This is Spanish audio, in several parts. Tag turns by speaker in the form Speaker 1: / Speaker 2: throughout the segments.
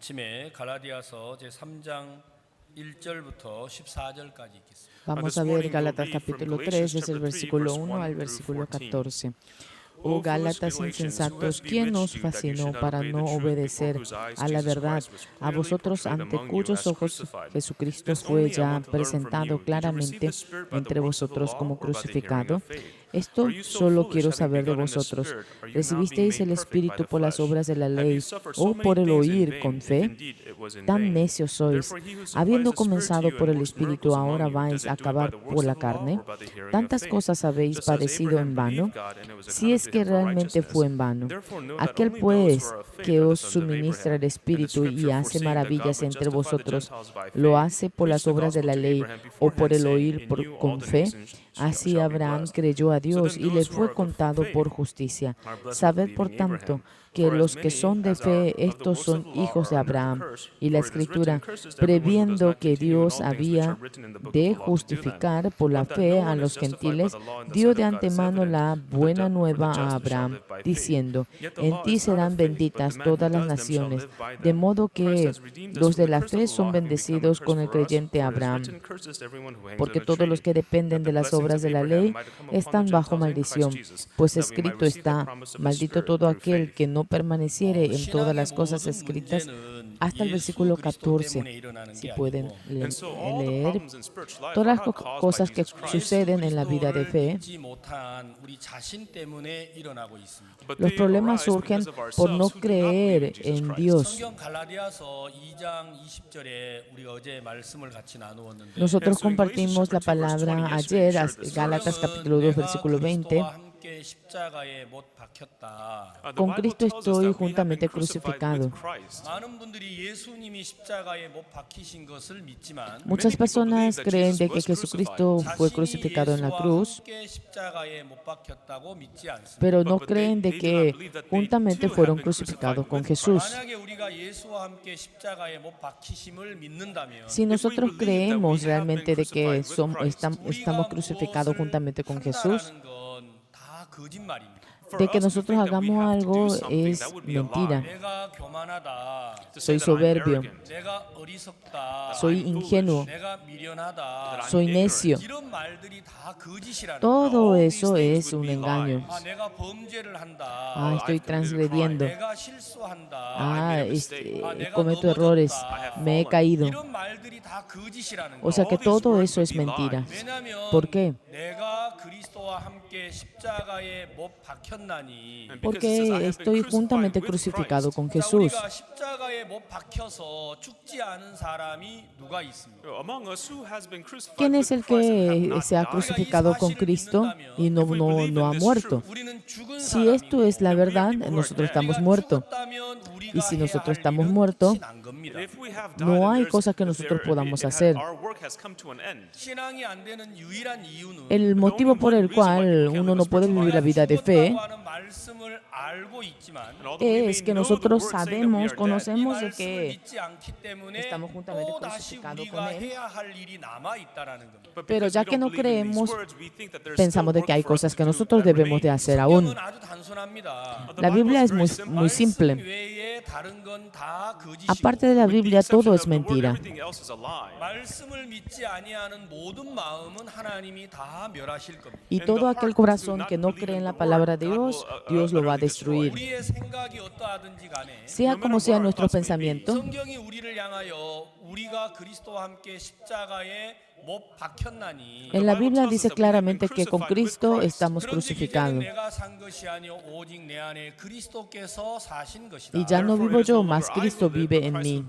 Speaker 1: 아침에 갈라디아서 제3장 1절부터 14절까지 읽겠습니다.
Speaker 2: Vamos a ver Gálatas capítulo 3, desde el versículo 1 al versículo 14. Oh Gálatas insensatos, ¿quién os fascinó para no obedecer a la verdad? A vosotros, ante cuyos ojos Jesucristo fue ya presentado claramente entre vosotros como crucificado. Esto solo quiero saber de vosotros. ¿Recibisteis el Espíritu por las obras de la ley o por el oír con fe? Tan necios sois. Habiendo comenzado por el Espíritu, ¿ahora vais a acabar por la carne? ¿Tantas cosas habéis padecido en vano? Si es que realmente fue en vano. Aquel pues que os suministra el Espíritu y hace maravillas entre vosotros, ¿lo hace por las obras de la ley o por el oír con fe? Así Abraham creyó a Dios y le fue contado por justicia. Sabed, por tanto, que los que son de fe, estos son hijos de Abraham. Y la Escritura, previendo que Dios había de justificar por la fe a los gentiles, dio de antemano la buena nueva a Abraham, diciendo, en ti serán benditas todas las naciones, de modo que los de la fe son bendecidos con el creyente Abraham. Porque todos los que dependen de las obras de la ley están bajo maldición, pues escrito está, maldito todo aquel que no permaneciere en todas las cosas escritas, hasta el versículo 14, si pueden leer. Todas las cosas que suceden en la vida de fe, los problemas surgen por no creer en Dios. Nosotros compartimos la palabra ayer, Gálatas capítulo 2, versículo 20. Con Cristo estoy juntamente crucificado. Muchas personas creen de que Jesucristo fue crucificado en la cruz, pero no creen de que juntamente fueron crucificados con Jesús. Si nosotros creemos realmente de que estamos crucificados juntamente con Jesús, de que nosotros hagamos algo es mentira. Soy soberbio, soy ingenuo, soy necio. Todo eso es un engaño. Estoy transgrediendo. Cometo errores. Me he caído. O sea que todo eso es mentira. ¿Por qué? Porque estoy juntamente crucificado con Jesús. ¿Quién es el que se ha crucificado con Cristo y no ha muerto? Si esto es la verdad, nosotros estamos muertos. Y si nosotros estamos muertos, no hay cosa que nosotros podamos hacer. El motivo por el cual uno no puede vivir la vida de fe es que nosotros conocemos de que estamos juntamente crucificados con Él, pero ya que no creemos, pensamos de que hay cosas que nosotros debemos de hacer aún. La Biblia es muy simple. Aparte de la Biblia, todo es mentira. Y todo aquel corazón que no cree en la palabra de Dios, Dios lo va a destruir. Sea como sea nuestro pensamiento, en la Biblia dice claramente que con Cristo estamos crucificados. Y ya no vivo yo, mas Cristo vive en mí.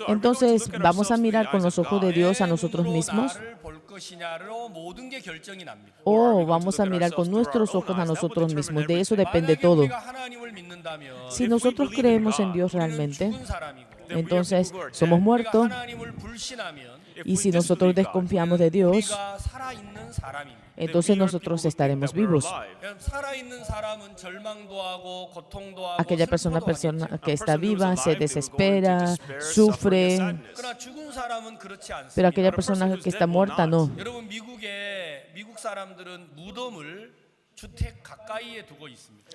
Speaker 2: Entonces, ¿vamos a mirar con los ojos de Dios a nosotros mismos? ¿O vamos a mirar con nuestros ojos a nosotros mismos? De eso depende todo. Si nosotros creemos en Dios realmente, entonces somos muertos. Y si nosotros desconfiamos de Dios, entonces nosotros estaremos vivos. Aquella persona que está viva se desespera, sufre, pero aquella persona que está muerta no.
Speaker 1: 주택 가까이에 두고 있습니다.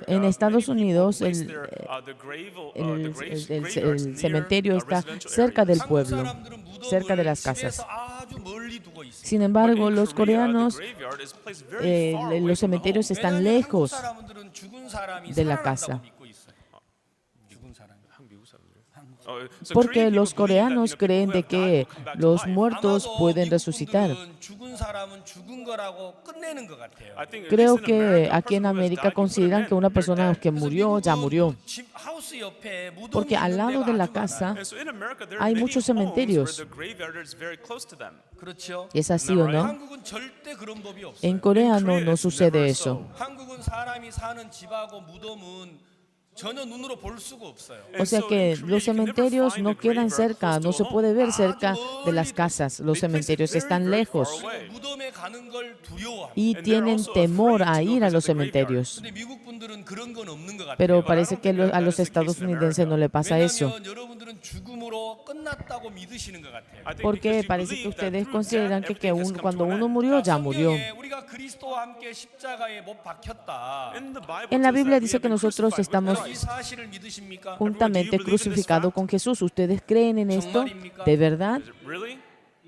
Speaker 2: En Estados Unidos el cementerio está cerca del pueblo,
Speaker 1: 사람들은
Speaker 2: cerca de
Speaker 1: 무덤을
Speaker 2: las casas.
Speaker 1: 집에서 아주 멀리 두고 있습니다.
Speaker 2: Sin embargo, los coreanos, los cementerios están
Speaker 1: 왜냐하면 한국
Speaker 2: lejos
Speaker 1: 사람들은 죽은 사람이
Speaker 2: de la
Speaker 1: 살아난다고
Speaker 2: casa.
Speaker 1: 믿고 있어요. 죽은 사람이.
Speaker 2: Porque los coreanos creen de que los muertos
Speaker 1: 아마도
Speaker 2: pueden
Speaker 1: 미국
Speaker 2: resucitar.
Speaker 1: 분들은 죽은 사람은 죽은 거라고 끝내는 것 같아요.
Speaker 2: Creo que aquí en América consideran que una persona que murió ya murió.
Speaker 1: 집 하우스 옆에 무덤이
Speaker 2: Porque al
Speaker 1: 있는
Speaker 2: lado
Speaker 1: 데가
Speaker 2: de la
Speaker 1: 아주
Speaker 2: casa
Speaker 1: 많아요.
Speaker 2: hay muchos cementerios.
Speaker 1: 그렇죠.
Speaker 2: ¿Es así o no?
Speaker 1: 한국은 절대 그런 법이 없어요.
Speaker 2: En Corea no sucede eso.
Speaker 1: 한국은 사람이 사는 집하고 무덤은 전혀 눈으로 볼 수가 없어요.
Speaker 2: O sea que los cementerios no quedan cerca, no se puede ver cerca de las casas. Los cementerios están lejos
Speaker 1: 무덤에 가는 걸 두려워합니다.
Speaker 2: y tienen temor a ir a los cementerios.
Speaker 1: 근데 미국 분들은 그런 건 없는 것 같아요.
Speaker 2: Pero parece que a los estadounidenses no le pasa eso.
Speaker 1: 왜냐하면 여러분들은 죽음으로 끝났다고 믿으시는 것 같아요.
Speaker 2: Porque parece que ustedes consideran que cuando uno murió, ya murió.
Speaker 1: 성경에 우리가 그리스도와 함께 십자가에 못 박혔다.
Speaker 2: En la Biblia dice que nosotros estamos
Speaker 1: 이 사실을 믿으십니까?
Speaker 2: juntamente crucificados con Jesús. ¿Ustedes creen en esto? ¿De verdad?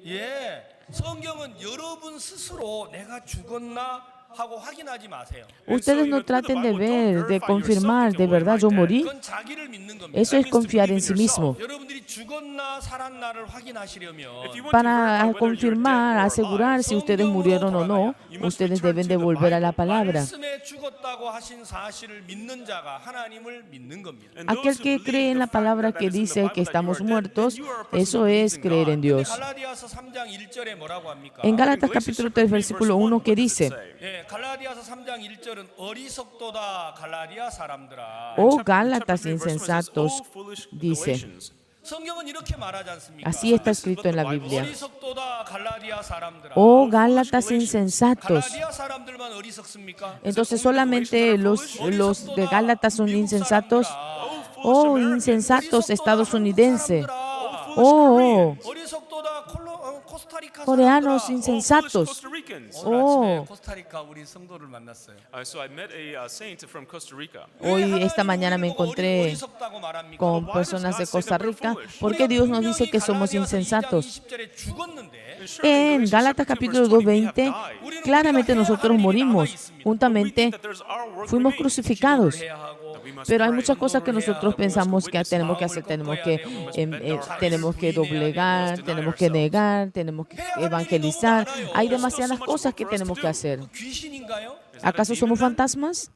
Speaker 1: 예. 성경은 여러분 스스로 내가 죽었나 하고 확인하지 마세요.
Speaker 2: Ustedes no traten de ver, de confirmar, ¿de verdad yo morí?
Speaker 1: 그건 자기를 믿는 겁니다.
Speaker 2: Eso es confiar en sí mismo.
Speaker 1: 여러분들이 죽었나 살았나를 확인하시려면
Speaker 2: Para confirmar, asegurar si ustedes murieron o no, ustedes deben de volver a la palabra.
Speaker 1: 말씀에 죽었다고 하신 사실을 믿는 자가 하나님을 믿는 겁니다.
Speaker 2: Aquel que cree en la palabra que dice que estamos muertos, eso es creer en Dios.
Speaker 1: 갈라디아서 3장 1절에 뭐라고 합니까?
Speaker 2: En Gálatas capítulo 3, versículo 1, ¿qué dice?
Speaker 1: 예, 갈라디아서 3장 1절은 어리석도다 갈라디아 사람들아.
Speaker 2: Oh Gálatas insensatos, dice.
Speaker 1: 성경은 이렇게 말하지 않습니까?
Speaker 2: Así está escrito en la Biblia.
Speaker 1: 어리석도다 갈라디아 사람들아.
Speaker 2: Oh Gálatas insensatos.
Speaker 1: 갈라디아 사람들만 어리석습니까?
Speaker 2: Entonces solamente los de Gálatas son insensatos. Oh insensatos estadounidenses. Oh
Speaker 1: 어리석도다 코스타리카
Speaker 2: coreanos
Speaker 1: 사람들아.
Speaker 2: insensatos.
Speaker 1: 오늘 아침에
Speaker 2: Oh.
Speaker 1: 코스타리카 우리 성도를 만났어요.
Speaker 3: So I met a saint from Costa Rica.
Speaker 2: Hoy, esta mañana me encontré
Speaker 1: 어리석다고 말합니까?
Speaker 2: con personas de Costa Rica. ¿Por qué Dios nos dice que somos insensatos? En Gálatas capítulo 2:20, claramente nosotros morimos. Juntamente fuimos crucificados. Pero hay muchas cosas que nosotros pensamos que tenemos que hacer. Tenemos que doblegar, tenemos que negar, tenemos que evangelizar. Hay demasiadas cosas que tenemos que hacer. ¿Acaso somos fantasmas?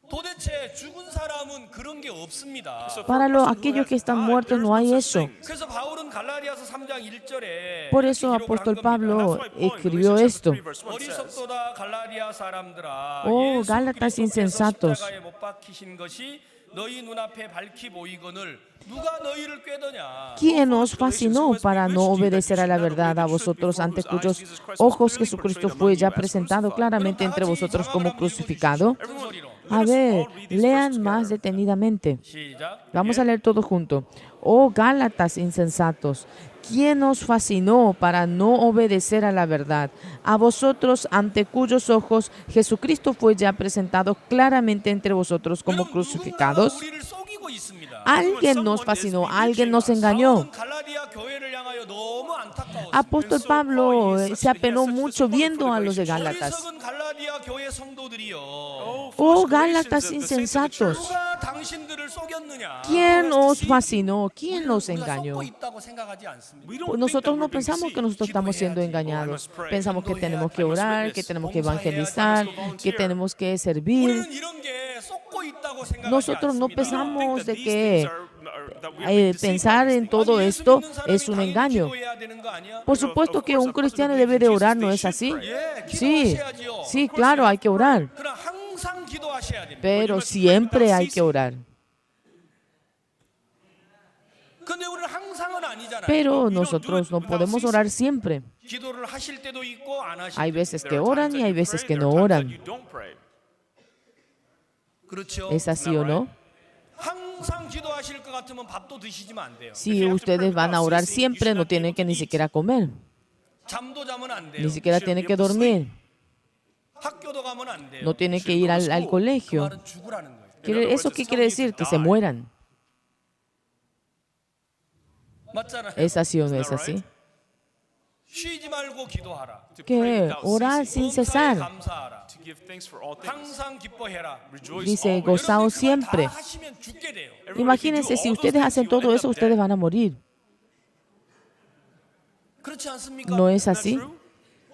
Speaker 1: 도대체 죽은 사람은 그런 게 없습니다.
Speaker 2: Para aquellos que están muertos no hay eso.
Speaker 1: 그래서 바울은 갈라디아서 3장 1절에
Speaker 2: Por eso apóstol Pablo escribió esto.
Speaker 1: 어리석도다 갈라디아 사람들아.
Speaker 2: Oh,
Speaker 1: 예수
Speaker 2: Gálatas
Speaker 1: 그리스도께서
Speaker 2: insensatos.
Speaker 1: 십자가에 못 박히신 것이 너희 눈앞에 밝히 보이거늘 누가 너희를 꾀더냐.
Speaker 2: ¿Quién os fascinó para no obedecer a la verdad a vosotros ante cuyos ojos Jesucristo fue ya presentado claramente entre vosotros como crucificado?
Speaker 1: 큰 소리로.
Speaker 2: A ver, lean más detenidamente.
Speaker 1: 시작.
Speaker 2: Vamos a leer todo junto. Oh Gálatas insensatos, ¿quién os fascinó para no obedecer a la verdad? A vosotros ante cuyos ojos Jesucristo fue ya presentado claramente entre vosotros como
Speaker 1: 여러분,
Speaker 2: crucificados.
Speaker 1: 누군가가 우리를 속이고 있습니다.
Speaker 2: Alguien nos fascinó, alguien nos engañó.
Speaker 1: 바울은 갈라디아 교회를 향하여 너무 안타까웠습니다.
Speaker 2: Apóstol Pablo se apenó mucho viendo a los de Gálatas.
Speaker 1: 어리석은 갈라디아 교회 성도들이여.
Speaker 2: Oh Gálatas insensatos,
Speaker 1: 누가 당신들을 속였느냐?
Speaker 2: ¿quién os fascinó? ¿Quién nos engañó?
Speaker 1: 속고 있다고 생각하지 않습니다.
Speaker 2: Pues nosotros no pensamos que nosotros estamos siendo engañados. Pensamos que tenemos que orar, que tenemos que evangelizar, que tenemos que servir.
Speaker 1: 우리는 이런 게 속고 있다고 생각하지
Speaker 2: Nosotros no
Speaker 1: 않습니다.
Speaker 2: pensamos de que pensar en todo esto es un engaño. Por supuesto que un cristiano debe de orar, ¿no es así? Sí, sí, claro, hay que orar.
Speaker 1: 그러나 항상 기도하셔야 됩니다.
Speaker 2: Pero siempre hay que orar.
Speaker 1: 근데 우리는 항상은 아니잖아요.
Speaker 2: Pero nosotros no podemos orar siempre.
Speaker 1: 기도를 하실 때도 있고 안 하실
Speaker 2: Hay
Speaker 1: 때도
Speaker 2: veces
Speaker 1: 있고.
Speaker 2: que oran y hay veces que no oran.
Speaker 1: 그렇죠.
Speaker 2: ¿Es así o no?
Speaker 1: 항상 기도하실 것 같으면 밥도 드시면 안 돼요.
Speaker 2: Si ustedes van a orar siempre, no tienen que ni siquiera comer,
Speaker 1: 잠도 자면 안 돼요.
Speaker 2: ni siquiera tienen que dormir.
Speaker 1: 학교도 가면 안 돼요.
Speaker 2: No tiene que ir al
Speaker 1: 그
Speaker 2: colegio.
Speaker 1: 말은 죽으라는 거예요.
Speaker 2: ¿Eso qué quiere decir? Que se mueran.
Speaker 1: 맞잖아요.
Speaker 2: ¿Es así o no es así?
Speaker 1: 쉬지 말고 기도하라.
Speaker 3: To
Speaker 2: Que
Speaker 3: pray without
Speaker 2: orar
Speaker 3: ceasing,
Speaker 2: sin
Speaker 1: 범사에
Speaker 2: cesar.
Speaker 1: 감사하라.
Speaker 3: to give thanks for all things,
Speaker 1: 항상 기뻐해라.
Speaker 3: rejoice
Speaker 2: Dice,
Speaker 3: always.
Speaker 2: gozaos
Speaker 1: 여러분이 그걸
Speaker 2: siempre.
Speaker 1: 다 하시면 죽게 돼요.
Speaker 3: Everyone, if you
Speaker 2: Imagínense,
Speaker 3: do
Speaker 2: si
Speaker 3: all
Speaker 2: ustedes
Speaker 3: those
Speaker 2: hacen
Speaker 3: things, you
Speaker 2: todo
Speaker 3: end
Speaker 2: eso,
Speaker 3: up
Speaker 2: ustedes
Speaker 3: dead.
Speaker 2: van a morir.
Speaker 1: 그렇지 않습니까?
Speaker 2: ¿No es
Speaker 3: Isn't that
Speaker 2: así?
Speaker 3: true?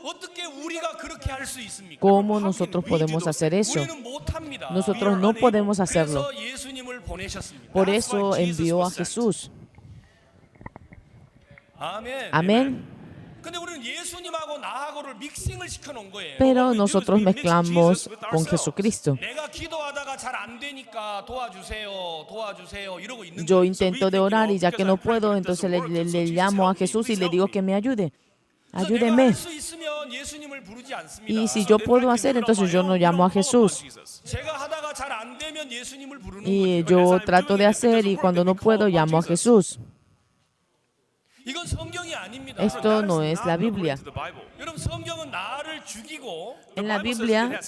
Speaker 1: 어떻게 우리가 그렇게 할 수 있습니까?
Speaker 2: ¿Cómo nosotros podemos hacer eso?
Speaker 1: 우리는 못합니다.
Speaker 2: Nosotros no podemos hacerlo.
Speaker 1: 그래서 예수님을 보내셨습니다.
Speaker 2: Por eso envió a Jesús.
Speaker 1: 아멘.
Speaker 2: Amén.
Speaker 1: 근데 우리는 예수님하고 나하고를 믹싱을 시켜놓은 거예요.
Speaker 2: Pero nosotros mezclamos con Jesucristo.
Speaker 1: 내가 기도하다가 잘 안 되니까 도와주세요, 도와주세요 이러고 있는
Speaker 2: Yo
Speaker 1: 거예요.
Speaker 2: intento de orar y ya que no puedo, entonces le llamo a Jesús y le digo que me ayude.
Speaker 1: 그래서 내가
Speaker 2: Ayúdeme.
Speaker 1: 할 수 있으면 예수님을 부르지 않습니다.
Speaker 2: Y si yo puedo hacer, entonces yo no llamo a Jesús.
Speaker 1: 제가 하다가 잘 안 되면 예수님을 부르는
Speaker 2: Y
Speaker 1: 거예요.
Speaker 2: yo trato de hacer y cuando no puedo, llamo a Jesús.
Speaker 1: 이건 성경이 아닙니다.
Speaker 2: Esto no es la Biblia.
Speaker 1: 여러분 성경은 나를 죽이고
Speaker 2: En la Biblia,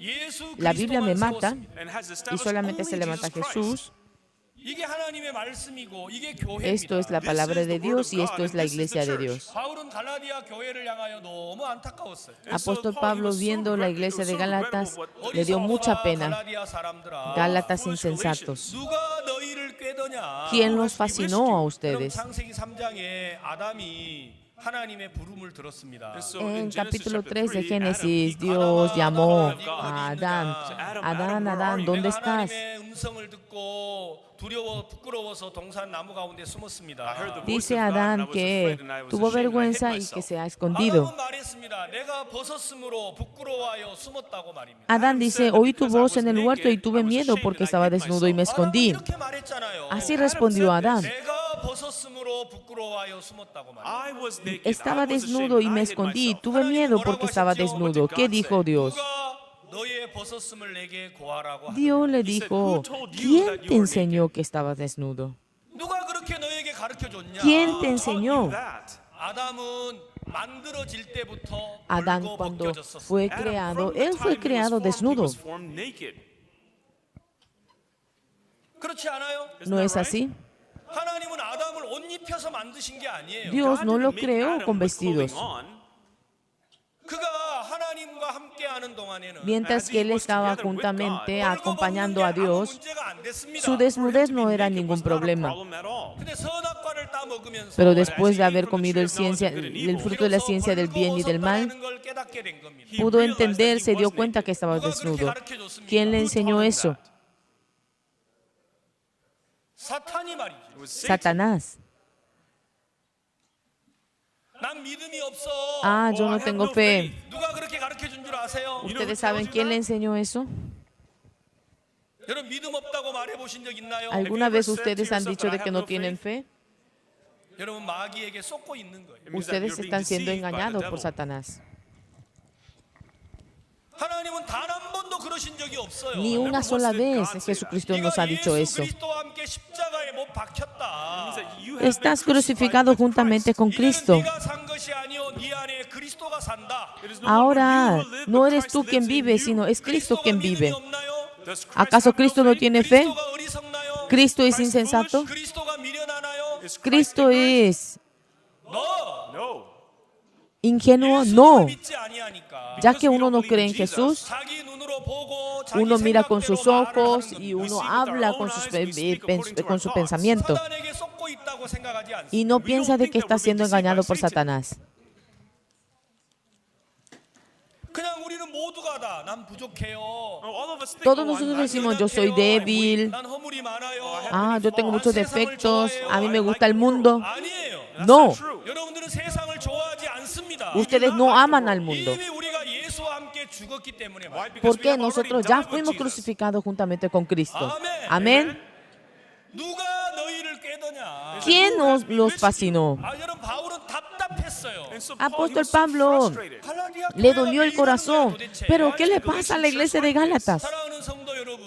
Speaker 1: 예수
Speaker 2: la Biblia me
Speaker 1: 그리스도만
Speaker 2: mata
Speaker 1: 세웠습니다.
Speaker 2: y solamente se levanta Jesús.
Speaker 1: 이게 하나님의 말씀이고 이게 교회입니다.
Speaker 2: Esto es la palabra de Dios y esto es la iglesia de Dios.
Speaker 1: 바울은 갈라디아 교회를 향하여 너무 안타까웠어요.
Speaker 2: Apóstol Pablo, viendo la iglesia de Gálatas, le dio mucha pena.
Speaker 1: 갈라디아 사람들아,
Speaker 2: Gálatas insensatos.
Speaker 1: 누가 너희를 꾀더냐?
Speaker 2: ¿Quién los fascinó a
Speaker 1: 여러분,
Speaker 2: ustedes?
Speaker 1: 창세기 3장에 아담이 하나님의 부름을 들었습니다.
Speaker 2: En capítulo 3 de Génesis, Dios llamó a Adán. Adán, Adán, ¿dónde
Speaker 1: 내가
Speaker 2: estás?
Speaker 1: 하나님의 음성을 듣고 두려워 부끄러워서 동산 나무 가운데 숨었습니다.
Speaker 2: Dice Adán que tuvo vergüenza y que se ha escondido.
Speaker 1: 아담은 말했습니다. 내가 벗었으므로 부끄러워하여 숨었다고 말입니다.
Speaker 2: Adán dice, oí tu voz en el huerto y tuve miedo porque estaba desnudo y me escondí.
Speaker 1: 이렇게 말했잖아요.
Speaker 2: Así respondió Adán.
Speaker 1: 내가 벗었으므로 부끄러워하여 숨었다고 말입니다.
Speaker 2: Estaba desnudo y me escondí. Tuve miedo porque estaba desnudo. ¿Qué dijo Dios?
Speaker 1: 누가 너의 벗었음을 내게 고하라고 하느냐?
Speaker 2: Dios le dijo, ¿quién te enseñó que estabas desnudo?
Speaker 1: 누가 그렇게 너에게 가르쳐 줬냐?
Speaker 2: ¿Quién te enseñó?
Speaker 1: 아담은 만들어질 때부터
Speaker 2: Adán,
Speaker 1: 벌거
Speaker 2: cuando
Speaker 1: 벗겨졌었어요.
Speaker 2: fue creado, él fue creado desnudo.
Speaker 1: 그렇지 않아요?
Speaker 2: ¿No es así?
Speaker 1: 하나님은 아담을 옷 입혀서 만드신 게 아니에요.
Speaker 2: Dios no lo creó con vestidos.
Speaker 1: 그가 하나님과 함께하는 동안에는
Speaker 2: Mientras que él estaba juntamente acompañando a Dios,
Speaker 1: 문제가 안 됐습니다.
Speaker 2: su desnudez no era ningún problema.
Speaker 1: 근데 선악과를 따먹으면서
Speaker 2: Pero después de haber comido el fruto de la ciencia del bien y del mal,
Speaker 1: 걸 깨닫게 된 겁니다.
Speaker 2: pudo entender, se dio cuenta que estaba desnudo. ¿Quién le enseñó eso?
Speaker 1: 사탄이 말이죠.
Speaker 2: Satanás.
Speaker 1: 난 믿음이 없어.
Speaker 2: Ah, yo no tengo fe.
Speaker 1: 누가 그렇게 가르쳐 준 줄 아세요?
Speaker 2: ¿Ustedes saben quién le enseñó eso?
Speaker 1: 여러분 믿음 없다고 말해 보신 적 있나요?
Speaker 2: ¿Alguna vez ustedes han dicho de que no tienen fe?
Speaker 1: 여러분 마귀에게 쏟고 있는 거예요.
Speaker 2: Ustedes están siendo engañados por Satanás.
Speaker 1: 하나님은 단 한 번도 그러신 적이 없어요.
Speaker 2: Ni una sola vez Jesucristo nos ha dicho eso.
Speaker 1: 그리스도와 함께 십자가에 못 박혔다.
Speaker 2: Estás crucificado juntamente con Cristo.
Speaker 1: 네가 산 것이 아니요 네 안에 그리스도가 산다.
Speaker 2: Ahora no eres tú quien vive, sino es Cristo
Speaker 1: 그리스도가
Speaker 2: quien
Speaker 1: 믿음이
Speaker 2: vive.
Speaker 1: 없나요?
Speaker 2: ¿Acaso Cristo no tiene fe?
Speaker 1: 그리스도가 어리석나요?
Speaker 2: ¿Cristo es insensato?
Speaker 1: 그리스도가 미련하나요?
Speaker 2: ¿Cristo es
Speaker 1: No.
Speaker 2: ingenuo?
Speaker 1: 예수님을
Speaker 2: No.
Speaker 1: 믿지 아니하니까.
Speaker 2: Ya que uno no cree en Jesús,
Speaker 1: 자기 눈으로 보고 자기
Speaker 2: uno mira con sus
Speaker 1: 생각대로 말을
Speaker 2: ojos
Speaker 1: 하는
Speaker 2: y
Speaker 1: 겁니다.
Speaker 2: uno habla con su pensamiento
Speaker 1: 사단에게 쏟고 있다고 생각하지 않습니다.
Speaker 2: y no piensa de que está siendo engañado por Satanás.
Speaker 1: 그냥 우리는 모두가 다 난 부족해요.
Speaker 2: Todos nosotros decimos, yo soy débil,
Speaker 1: 난 허물이 많아요.
Speaker 2: yo tengo muchos defectos, a mí me gusta el mundo.
Speaker 1: 아니에요.
Speaker 2: No,
Speaker 1: 여러분들은 세상을 좋아하지 않습니다.
Speaker 2: ustedes no aman al mundo.
Speaker 1: 이미 우리가 예수와 함께 죽었기 때문에 말이에요.
Speaker 2: Porque nosotros ya fuimos crucificados juntamente con Cristo. Amén.
Speaker 1: 누가 너희를 꾀더냐?
Speaker 2: ¿Quién los fascinó?
Speaker 1: 여러분 바울은 답답했어요. 상했어요.
Speaker 3: And so Paul, he
Speaker 2: Apóstol
Speaker 3: was so
Speaker 2: Pablo
Speaker 3: frustrated.
Speaker 1: 갈라디아
Speaker 2: le
Speaker 1: 교회가
Speaker 2: dolió
Speaker 1: 왜
Speaker 2: el
Speaker 1: 이러는
Speaker 2: corazón.
Speaker 1: 거야 도대체?
Speaker 2: Pero ¿qué le
Speaker 1: 아니,
Speaker 2: pasa a la
Speaker 1: 그것이
Speaker 2: iglesia de Gálatas?
Speaker 1: 사랑하는 성도 여러분,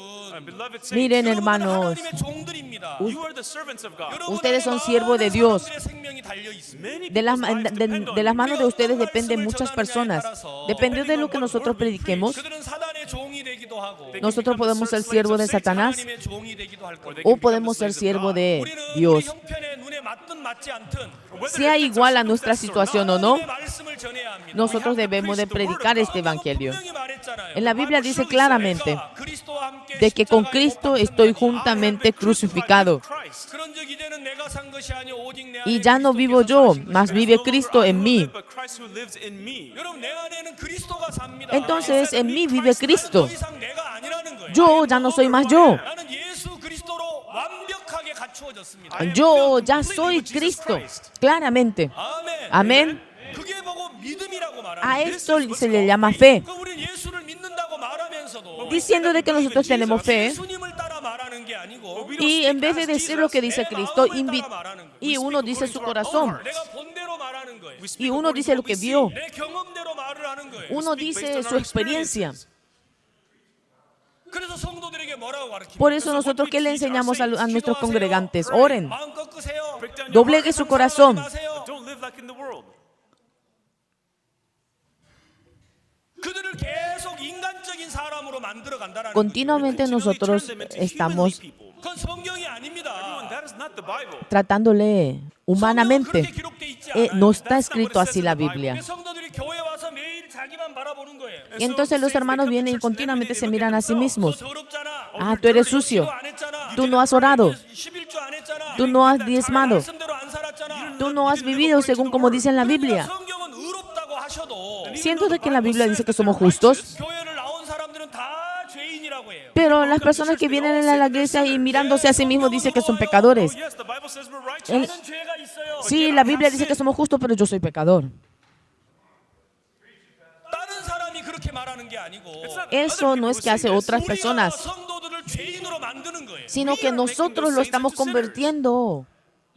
Speaker 3: Beloved saints,
Speaker 2: Miren,
Speaker 1: 여러분은
Speaker 2: hermanos,
Speaker 1: 하나님의 종들입니다.
Speaker 3: you are the servants of God.
Speaker 1: 여러분
Speaker 2: ustedes son
Speaker 1: 안에
Speaker 2: siervos de
Speaker 1: 많은
Speaker 2: Dios.
Speaker 1: 사람들의 생명이 달려 있습니다.
Speaker 3: Many
Speaker 2: De las,
Speaker 3: people's lives depend on
Speaker 2: de las
Speaker 3: you.
Speaker 2: manos de ustedes dependen muchas personas. Depende de lo que nosotros prediquemos.
Speaker 1: 그들은 사단의 종이 되기도 하고
Speaker 2: Nosotros podemos ser siervos de Satanás
Speaker 1: 하나님의 종이 되기도 할
Speaker 3: Or they
Speaker 1: 겁니다.
Speaker 2: o
Speaker 3: can become the
Speaker 2: podemos ser
Speaker 3: slaves of
Speaker 2: siervos
Speaker 3: God.
Speaker 2: de
Speaker 1: 우리는 우리
Speaker 2: Dios.
Speaker 1: 형편에 눈에 맞든 맞지 않든
Speaker 3: Whether
Speaker 2: Sea
Speaker 3: it fits
Speaker 2: igual
Speaker 3: our
Speaker 2: a nuestra
Speaker 3: circumstances or
Speaker 2: situación o no,
Speaker 1: 하나님의 말씀을 전해야 합니다.
Speaker 2: nosotros debemos de predicar este evangelio.
Speaker 1: 분명히 말했잖아요.
Speaker 2: En la Biblia dice
Speaker 1: 내가
Speaker 2: claramente
Speaker 1: 그리스도와 함께
Speaker 2: de que con
Speaker 1: 십자가에
Speaker 2: Cristo
Speaker 1: 못 박혔나니
Speaker 2: estoy juntamente crucificado.
Speaker 3: Christ.
Speaker 1: 그런 적 이제는 내가 산 것이 아니오 오직 내
Speaker 2: Y
Speaker 1: 안에
Speaker 2: ya no vivo
Speaker 1: 그리스도께서
Speaker 2: yo,
Speaker 1: 사신
Speaker 2: mas
Speaker 1: 것이라.
Speaker 2: vive
Speaker 3: No longer
Speaker 2: Cristo
Speaker 3: I
Speaker 2: en
Speaker 3: who
Speaker 2: mí.
Speaker 3: live, but Christ who lives in me.
Speaker 1: 여러분 내 안에는 그리스도가 삽니다.
Speaker 2: Entonces en mí vive
Speaker 1: 나는
Speaker 2: Cristo.
Speaker 1: 더 이상 내가 아니라는 거예요.
Speaker 2: Yo ya no soy más yo.
Speaker 1: 나는 예수 그리스도로 완벽하게 갖추어졌습니다.
Speaker 2: Yo ya soy Cristo, claramente.
Speaker 1: 아멘.
Speaker 2: Amén.
Speaker 1: 그게 보고 믿음이라고 말하는
Speaker 2: A
Speaker 1: 거예요.
Speaker 2: esto se le llama fe.
Speaker 1: 그럼 우리는 예수를 믿는다고 말하면서도
Speaker 2: Diciendo de que nosotros tenemos fe.
Speaker 1: 예수님을 따라 말하는 게 아니고
Speaker 2: Y en vez de decir lo que dice
Speaker 1: 내
Speaker 2: Cristo,
Speaker 1: 마음을 따라 말하는 거예요.
Speaker 2: y uno dice su corazón,
Speaker 1: 내가 본 대로 말하는 거예요.
Speaker 2: y uno dice lo que vio,
Speaker 1: 내 경험대로 말을 하는 거예요.
Speaker 2: uno dice su experiencia.
Speaker 1: 그래서 성도들에게 뭐라고 가르칩니까?
Speaker 2: Por eso nosotros, ¿qué le enseñamos a nuestros congregantes? Oren,
Speaker 1: 마음 꺾으세요.
Speaker 2: doblegue su corazón.
Speaker 1: 마세요.
Speaker 3: Don't live like in the world.
Speaker 1: 그들을 계속 인간적인 사람으로 만들어 간다라는 거예요.
Speaker 2: Continuamente nosotros estamos
Speaker 1: 그건 성경이 아닙니다.
Speaker 3: That is not the Bible.
Speaker 2: tratándole humanamente.
Speaker 1: 성경은 그렇게 기록돼 있지 않아요.
Speaker 2: No está escrito así la Biblia.
Speaker 1: 성도들이 교회 와서 매일 자기만 바라보는 거예요.
Speaker 2: Y entonces los hermanos vienen y continuamente se miran a sí mismos.
Speaker 1: 너 더럽잖아.
Speaker 2: Ah, tú eres sucio.
Speaker 1: 기도 안 했잖아.
Speaker 2: Tú no has orado.
Speaker 1: 11조 안 했잖아.
Speaker 2: Tú no has diezmado.
Speaker 1: 말씀대로 안 살았잖아.
Speaker 2: Tú no has vivido según como dice en la Biblia.
Speaker 1: 성경은 의롭다고 하셔도
Speaker 2: Siento de que en la Biblia dice que somos justos,
Speaker 1: 교회를 나온 사람들은 다 죄인이라고 해요.
Speaker 2: pero las personas que vienen a la iglesia y mirándose a sí mismos dicen que son pecadores.
Speaker 3: Oh, yes, the Bible says we're righteous.
Speaker 2: El-
Speaker 1: 나는 죄가 있어요.
Speaker 2: Sí, la Biblia dice que somos justos, pero yo soy pecador.
Speaker 1: 다른 사람이 그렇게 말하는 게 아니고
Speaker 2: Eso no es que hace otras
Speaker 1: 우리가
Speaker 2: personas,
Speaker 1: 성도들을 죄인으로 만드는 거예요.
Speaker 2: sino que nosotros lo estamos convirtiendo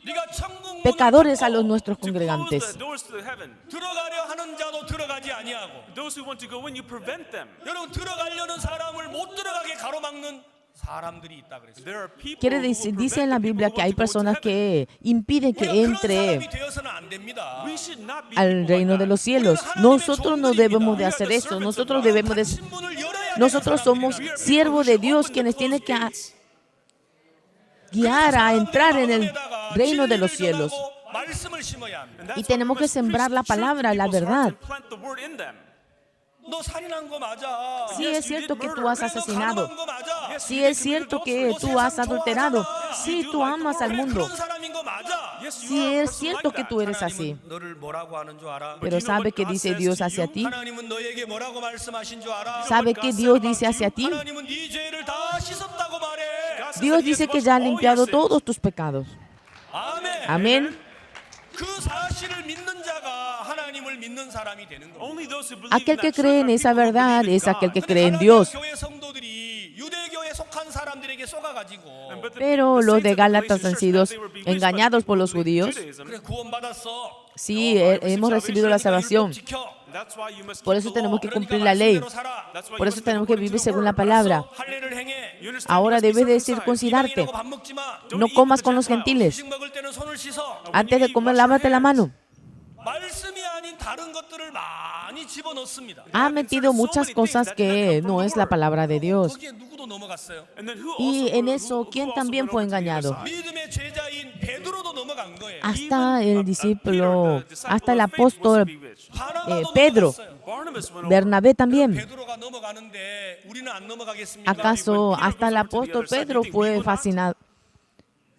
Speaker 1: 네가 천국 문을
Speaker 2: pecadores a
Speaker 1: 닫고
Speaker 2: los nuestros
Speaker 3: To close
Speaker 2: congregantes.
Speaker 3: the doors to heaven.
Speaker 1: 들어가려 하는 자도 들어가지 아니하고
Speaker 3: Those who want to go in, you prevent them.
Speaker 1: 여러분 들어가려는 사람을 못 들어가게 가로막는 사람들이 있다 그랬어요.
Speaker 3: There are people
Speaker 2: Quiere
Speaker 3: who
Speaker 2: decir,
Speaker 3: will
Speaker 2: dice en
Speaker 3: prevent
Speaker 2: la
Speaker 3: the people
Speaker 2: Biblia
Speaker 3: who
Speaker 2: que
Speaker 3: want
Speaker 2: hay
Speaker 3: to go to
Speaker 2: personas
Speaker 3: heaven.
Speaker 2: que impiden que
Speaker 1: 우리가 그런
Speaker 2: entre
Speaker 1: 사람이 되어서는 안 됩니다.
Speaker 3: We should not be
Speaker 2: al
Speaker 3: people
Speaker 2: reino
Speaker 3: like
Speaker 2: de
Speaker 3: that.
Speaker 2: los cielos. Nosotros no debemos de hacer eso. Nosotros debemos de...
Speaker 1: 신문을 열어야 되는
Speaker 2: Nosotros somos
Speaker 1: 사람들이다.
Speaker 2: siervos de Dios quienes tienen que guiar a entrar en el reino de los cielos.
Speaker 1: 말씀을 심어야 합니다.
Speaker 3: And that's
Speaker 2: Y
Speaker 3: why
Speaker 2: tenemos
Speaker 3: we
Speaker 2: que
Speaker 3: must
Speaker 2: sembrar
Speaker 3: preach
Speaker 2: la
Speaker 3: the truth
Speaker 2: palabra,
Speaker 3: in
Speaker 2: la
Speaker 3: people's hearts
Speaker 2: verdad.
Speaker 3: and plant the word in them.
Speaker 1: 너 살인한 거 맞아.
Speaker 2: Sí es cierto que tú has
Speaker 1: 그래, 너
Speaker 2: asesinado.
Speaker 1: 가늠한 거 맞아.
Speaker 2: Sí es cierto que
Speaker 1: 너
Speaker 2: tú has
Speaker 1: 세상
Speaker 2: adulterado.
Speaker 1: 좋아하잖아.
Speaker 2: Sí, tú amas al
Speaker 1: 그래,
Speaker 2: mundo.
Speaker 1: 그런 사람인 거 맞아.
Speaker 3: Yes, you
Speaker 2: Sí
Speaker 3: are a
Speaker 2: es
Speaker 3: person
Speaker 2: cierto
Speaker 3: like
Speaker 2: que
Speaker 3: that.
Speaker 2: tú eres así.
Speaker 1: 하나님은 너를 뭐라고 하는 줄 알아?
Speaker 2: Pero ¿sabe qué dice Dios hacia ti?
Speaker 1: 하나님은 너에게 뭐라고 말씀하신 줄 알아?
Speaker 2: ¿Sabe qué Dios dice hacia ti?
Speaker 1: 하나님은 네 죄를 다 씻었다고 말해.
Speaker 3: God says
Speaker 2: Dios
Speaker 3: that he has
Speaker 2: dice que
Speaker 3: washed
Speaker 2: ya ha
Speaker 3: all your
Speaker 2: limpiado
Speaker 3: sins.
Speaker 2: todos tus pecados.
Speaker 1: 아멘.
Speaker 2: Amén.
Speaker 1: 그 사실을 믿는 자가 하나님을 믿는 사람이 되는 겁니다.
Speaker 3: Only those who believe
Speaker 2: Aquel
Speaker 3: in
Speaker 2: que
Speaker 3: that
Speaker 2: cree
Speaker 3: truth
Speaker 2: en
Speaker 3: are
Speaker 2: esa
Speaker 3: people who
Speaker 2: verdad
Speaker 3: believe in
Speaker 2: es aquel que
Speaker 3: God.
Speaker 2: cree en
Speaker 1: 하나님의
Speaker 2: Dios.
Speaker 1: 교회 성도들이 유대교에 속한 사람들에게 속아가지고
Speaker 3: But the
Speaker 2: Pero
Speaker 3: people- the
Speaker 2: los
Speaker 3: saints
Speaker 2: de
Speaker 3: of the
Speaker 2: Gálatas
Speaker 3: Galatian
Speaker 2: han
Speaker 3: church,
Speaker 2: sido
Speaker 3: as they were bewitched by the
Speaker 2: engañados por
Speaker 3: people
Speaker 2: los
Speaker 3: who believed in
Speaker 2: judíos.
Speaker 3: Judaism,
Speaker 1: 그래 구원받았어.
Speaker 2: Sí, hemos recibido la salvación.
Speaker 3: that's why you must
Speaker 2: Por
Speaker 3: keep
Speaker 2: eso
Speaker 3: the
Speaker 2: tenemos
Speaker 3: law.
Speaker 2: que
Speaker 1: 그러니까
Speaker 2: cumplir la ley.
Speaker 1: 말씀대로 살아.
Speaker 3: That's why
Speaker 2: Por
Speaker 3: you
Speaker 2: eso
Speaker 3: must
Speaker 2: tenemos
Speaker 3: live
Speaker 2: que
Speaker 3: according
Speaker 2: vivir
Speaker 3: to the
Speaker 2: según la
Speaker 3: word.
Speaker 2: palabra.
Speaker 1: 할례를 행해.
Speaker 3: You understand?
Speaker 2: Ahora
Speaker 3: You must be
Speaker 2: debes de
Speaker 3: circumcised.
Speaker 2: circuncidarte.
Speaker 1: 이방인하고 밥 먹지 마.
Speaker 2: No comas con los gentiles.
Speaker 1: 음식 먹을 때는 손을 씻어.
Speaker 2: Antes de comer, lávate la mano.
Speaker 1: 말씀이 아닌 다른 것들을 많이 집어넣습니다.
Speaker 2: Ha metido muchas cosas que no es la palabra de Dios.
Speaker 1: 거기에 누구도 넘어갔어요.
Speaker 3: And then who
Speaker 2: Y
Speaker 3: also-
Speaker 2: en
Speaker 3: who-
Speaker 2: eso,
Speaker 3: who
Speaker 2: ¿quién
Speaker 3: also
Speaker 2: también
Speaker 3: went
Speaker 2: fue
Speaker 3: over to the other
Speaker 2: engañado?
Speaker 3: side?
Speaker 1: 믿음의 제자인 베드로도 넘어간 거예요.
Speaker 2: Hasta el discípulo,
Speaker 3: Peter, the disciple
Speaker 2: hasta el
Speaker 3: of faith, was
Speaker 2: apóstol
Speaker 3: bewitched.
Speaker 1: 바나바도
Speaker 2: Pedro,
Speaker 1: 넘어갔어요.
Speaker 3: Barnabas went over.
Speaker 2: Bernabé también.
Speaker 1: 베드로가 넘어가는데 우리는 안 넘어가겠습니까?
Speaker 2: ¿Acaso hasta el apóstol Pedro fue fascinado?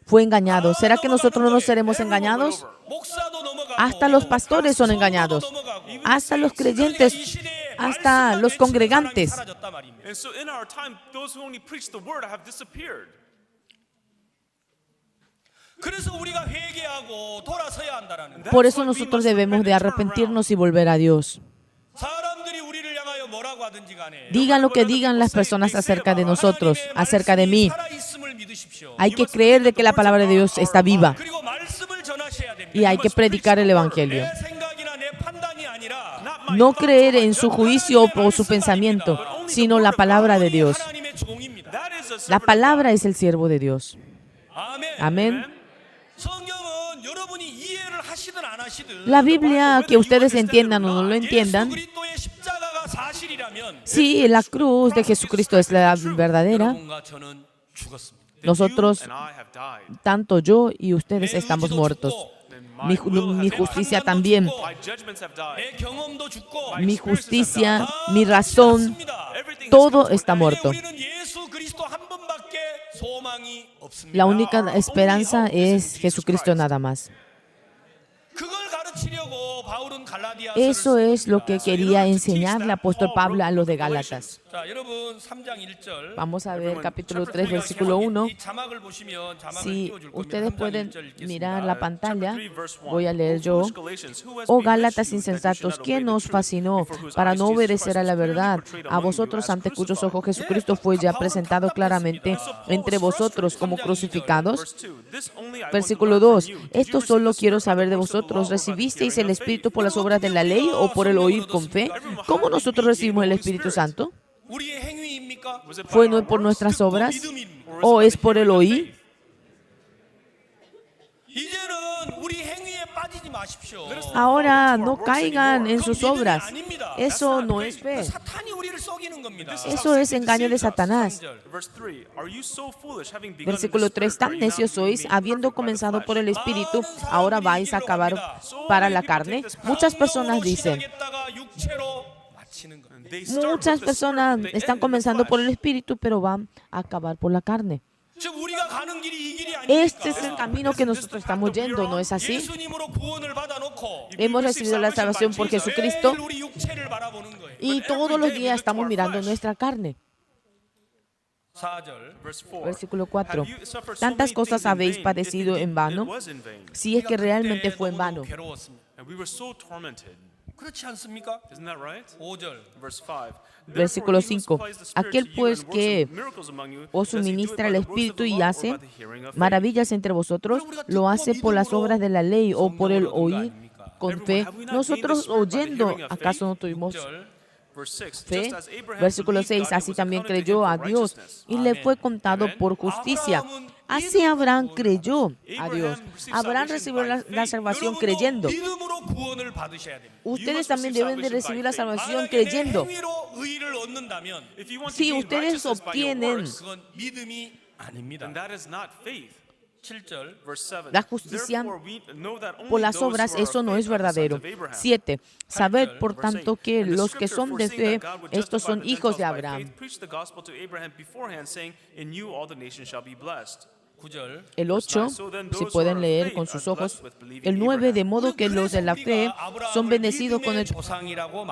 Speaker 2: Fue engañado. ¿Será que nosotros no seremos engañados?
Speaker 1: 목사도 넘어가고,
Speaker 2: Hasta los pastores son
Speaker 1: 성도도
Speaker 2: engañados.
Speaker 1: 넘어가고.
Speaker 2: Hasta los
Speaker 1: 그러니까 이
Speaker 2: creyentes,
Speaker 1: 시대에
Speaker 2: hasta
Speaker 1: 말씀만
Speaker 2: los
Speaker 1: 외치는
Speaker 2: congregantes.
Speaker 1: 사람이 사라졌단 말입니다.
Speaker 3: And so in our time, those who only preach the word have disappeared.
Speaker 1: 그래서 우리가 회개하고 돌아서야 한다라는 거예요.
Speaker 2: Por eso nosotros debemos de arrepentirnos y volver a Dios.
Speaker 1: 사람들이 우리를 향하여 뭐라고 하든지 간에
Speaker 2: Digan lo que digan las personas acerca de nosotros,
Speaker 1: 하나님의
Speaker 2: acerca de mí.
Speaker 1: 살아있음을 믿으십시오.
Speaker 2: Hay que creer de que la palabra de Dios está viva
Speaker 1: 그리고 말씀을 전하셔야 됩니다.
Speaker 2: y hay que predicar el Evangelio.
Speaker 1: 내 생각이나
Speaker 2: No creer en su juicio o su pensamiento, sino la palabra de Dios.
Speaker 1: 하나님의 종입니다.
Speaker 3: That is a
Speaker 2: La
Speaker 3: servant of
Speaker 2: palabra es el siervo de Dios.
Speaker 1: 아멘.
Speaker 2: Amén.
Speaker 1: 성경은 여러분이 이해를 하시든 안 하시든
Speaker 2: La Biblia, que ustedes entiendan o no lo entiendan,
Speaker 1: 예수 그리스도의 십자가가 사실이라면
Speaker 2: si la cruz de Jesucristo es la verdadera,
Speaker 1: 여러분과 저는 죽었습니다.
Speaker 2: nosotros,
Speaker 3: and I have died.
Speaker 2: tanto yo y ustedes
Speaker 1: 내
Speaker 2: estamos
Speaker 1: 의지도
Speaker 2: muertos.
Speaker 1: 죽고,
Speaker 3: And my will
Speaker 2: Mi
Speaker 3: has
Speaker 2: justicia
Speaker 1: 판단도
Speaker 2: también,
Speaker 1: 죽고,
Speaker 3: my judgments have died.
Speaker 1: 내 경험도 죽고
Speaker 2: mi justicia,
Speaker 1: 다
Speaker 2: mi razón,
Speaker 1: 죽습니다.
Speaker 3: Everything is
Speaker 2: todo está
Speaker 1: 이제
Speaker 2: muerto.
Speaker 1: 우리는 예수 그리스도 한 분밖에 소망이 없습니다.
Speaker 2: La única esperanza es Jesucristo nada más.
Speaker 1: 그걸 가르치려고 바울은 갈라디아서를
Speaker 2: Eso es lo que
Speaker 1: 씁니다.
Speaker 2: quería
Speaker 1: 여러분,
Speaker 2: enseñarle el apóstol Pablo a los de Gálatas.
Speaker 1: 자, 여러분 3장 1절.
Speaker 2: Vamos a ver capítulo 3, versículo 1.
Speaker 1: 이 자막을 보시면 자막을
Speaker 2: Si
Speaker 1: 띄워줄 겁니다.
Speaker 2: ustedes
Speaker 1: 3장
Speaker 2: pueden
Speaker 1: 1절 읽겠습니다.
Speaker 2: mirar la pantalla,
Speaker 3: Chapter 3, verse 1.
Speaker 2: voy a leer yo.
Speaker 3: O foolish Galatians, who has
Speaker 2: Oh
Speaker 3: bewitched
Speaker 2: Gálatas
Speaker 3: you that you should
Speaker 2: insensatos,
Speaker 3: not
Speaker 2: ¿quién
Speaker 3: obey the
Speaker 2: nos
Speaker 3: truth,
Speaker 2: fascinó
Speaker 3: before whose
Speaker 2: para
Speaker 3: eyes
Speaker 2: no
Speaker 3: Jesus
Speaker 2: obedecer a
Speaker 3: Christ
Speaker 2: la
Speaker 3: is clearly
Speaker 2: verdad?
Speaker 3: portrayed
Speaker 2: A
Speaker 3: among you
Speaker 2: vosotros
Speaker 3: as
Speaker 2: ante cuyos
Speaker 3: crucified?
Speaker 2: ojos Jesucristo fue ya presentado claramente entre vosotros como crucificados.
Speaker 3: Verse 2. This only I want to
Speaker 2: Versículo
Speaker 3: learn from
Speaker 2: 2.
Speaker 3: you. Did you
Speaker 2: Esto
Speaker 3: receive
Speaker 2: solo
Speaker 3: the
Speaker 2: quiero
Speaker 3: Spirit by
Speaker 2: saber
Speaker 3: the
Speaker 2: de
Speaker 3: works of the
Speaker 2: vosotros.
Speaker 3: law or by the
Speaker 2: ¿Recibisteis
Speaker 3: hearing
Speaker 2: el
Speaker 3: of faith?
Speaker 2: Espíritu por las obras de la ley o por el oír con fe? ¿Cómo nosotros recibimos el Espíritu Santo?
Speaker 1: 우리의 행위입니까?
Speaker 3: Was it by
Speaker 2: ¿Fue
Speaker 3: our
Speaker 2: por
Speaker 3: works?
Speaker 2: nuestras obras
Speaker 1: 믿음입니까?
Speaker 2: o es por el oír?
Speaker 1: 이제는 우리 행위에 빠지지 마십시오.
Speaker 2: Ahora no caigan en sus obras. Eso no es fe.
Speaker 1: 사탄이 우리를 속이는 겁니다.
Speaker 2: Eso es engaño de Satanás.
Speaker 1: 3절.
Speaker 3: Verse 3. Are you so foolish, having begun in the
Speaker 2: Versículo 3.
Speaker 3: Spirit,
Speaker 2: Tan
Speaker 3: are you now
Speaker 2: necios
Speaker 3: being
Speaker 2: sois,
Speaker 3: made
Speaker 2: habiendo
Speaker 3: perfect by the
Speaker 2: comenzado por
Speaker 3: flesh?
Speaker 2: el Espíritu, ahora vais a acabar para la carne. Muchas personas dicen,
Speaker 1: 시작했다가 육체로 마치는 겁니다.
Speaker 3: They start
Speaker 2: muchas
Speaker 3: with the
Speaker 2: personas
Speaker 3: Spirit, they
Speaker 2: están
Speaker 3: end in the
Speaker 2: comenzando por el
Speaker 3: flesh.
Speaker 2: Espíritu, pero van a acabar por la carne.
Speaker 1: 즉 우리가 가는 길이 이 길이
Speaker 2: Este es el
Speaker 1: 아닙니까?
Speaker 2: camino que nosotros estamos yendo, ¿no es así?
Speaker 1: 예수님으로 구원을 받아놓고
Speaker 2: Hemos recibido la salvación por Jesucristo
Speaker 1: 매일 우리 육체를 바라보는 거예요.
Speaker 2: y todos los días estamos mirando nuestra carne.
Speaker 1: 4절.
Speaker 3: Verse 4.
Speaker 2: Versículo 4.
Speaker 3: Have you suffered so
Speaker 2: Tantas
Speaker 3: many
Speaker 2: cosas
Speaker 3: things in
Speaker 2: habéis
Speaker 3: vain?
Speaker 2: padecido
Speaker 3: If
Speaker 2: en
Speaker 3: indeed
Speaker 2: vano,
Speaker 3: it was in vain.
Speaker 2: si es que realmente fue en vano.
Speaker 1: 괴로웠습니다.
Speaker 3: And we were so tormented.
Speaker 1: 그렇지 않습니까?
Speaker 3: Isn't that right?
Speaker 1: 5절.
Speaker 3: Verse 5.
Speaker 2: Versículo
Speaker 3: Therefore, he who
Speaker 2: 5.
Speaker 3: supplies the Spirit
Speaker 2: Aquel
Speaker 3: to you
Speaker 2: pues
Speaker 3: and works
Speaker 2: que
Speaker 3: miracles among you,
Speaker 2: os
Speaker 3: does he do it
Speaker 2: suministra
Speaker 3: by
Speaker 2: el
Speaker 3: the works of
Speaker 2: Espíritu
Speaker 3: the
Speaker 2: y
Speaker 3: law or
Speaker 2: hace
Speaker 3: by the hearing of faith?
Speaker 2: maravillas entre vosotros, ¿lo hace por las obras de la ley o por el oír con fe? Nosotros oyendo, ¿acaso no tuvimos
Speaker 1: 6절.
Speaker 3: Verse 6.
Speaker 2: fe?
Speaker 3: Just as Abraham
Speaker 2: Versículo
Speaker 3: believed
Speaker 2: 6.
Speaker 3: God, it
Speaker 2: Así
Speaker 3: was
Speaker 2: también
Speaker 3: accounted to him
Speaker 2: creyó
Speaker 3: for
Speaker 2: a Dios
Speaker 3: righteousness.
Speaker 2: y le fue contado
Speaker 3: Amen.
Speaker 2: por justicia. Así Abraham creyó a Dios. Abraham recibió la salvación
Speaker 1: 여러분도
Speaker 2: creyendo.
Speaker 1: 믿음으로 구원을 받으셔야 됩니다.
Speaker 2: Ustedes también deben de recibir la salvación
Speaker 1: 만약에 내
Speaker 2: creyendo.
Speaker 1: 행위로 의를 얻는다면
Speaker 3: If you want to
Speaker 2: Si
Speaker 3: gain
Speaker 2: ustedes
Speaker 3: righteousness by your
Speaker 2: obtienen
Speaker 3: works,
Speaker 1: 그건 믿음이 아닙니다.
Speaker 3: then that is not faith.
Speaker 1: 7절.
Speaker 3: Verse 7.
Speaker 2: La justicia
Speaker 3: Therefore, we know that only
Speaker 2: por las
Speaker 3: those who
Speaker 2: obras,
Speaker 3: are of
Speaker 2: eso no
Speaker 3: faith
Speaker 2: es
Speaker 3: are the sons
Speaker 2: verdadero.
Speaker 3: of Abraham.
Speaker 2: 7. Sabed, por
Speaker 3: Verse
Speaker 2: tanto,
Speaker 3: 8.
Speaker 2: que
Speaker 3: And the
Speaker 2: los que
Speaker 3: scripture,
Speaker 2: son de
Speaker 3: foreseeing
Speaker 2: fe,
Speaker 3: that God would
Speaker 2: estos
Speaker 3: justify
Speaker 2: son
Speaker 3: the
Speaker 2: hijos de
Speaker 3: Gentiles by
Speaker 2: Abraham.
Speaker 3: faith, preached the gospel to Abraham beforehand, saying, "In you all the nations shall be blessed."
Speaker 1: 9절.
Speaker 2: El 8, si pueden leer con sus ojos. El 9, de modo que los de la fe son bendecidos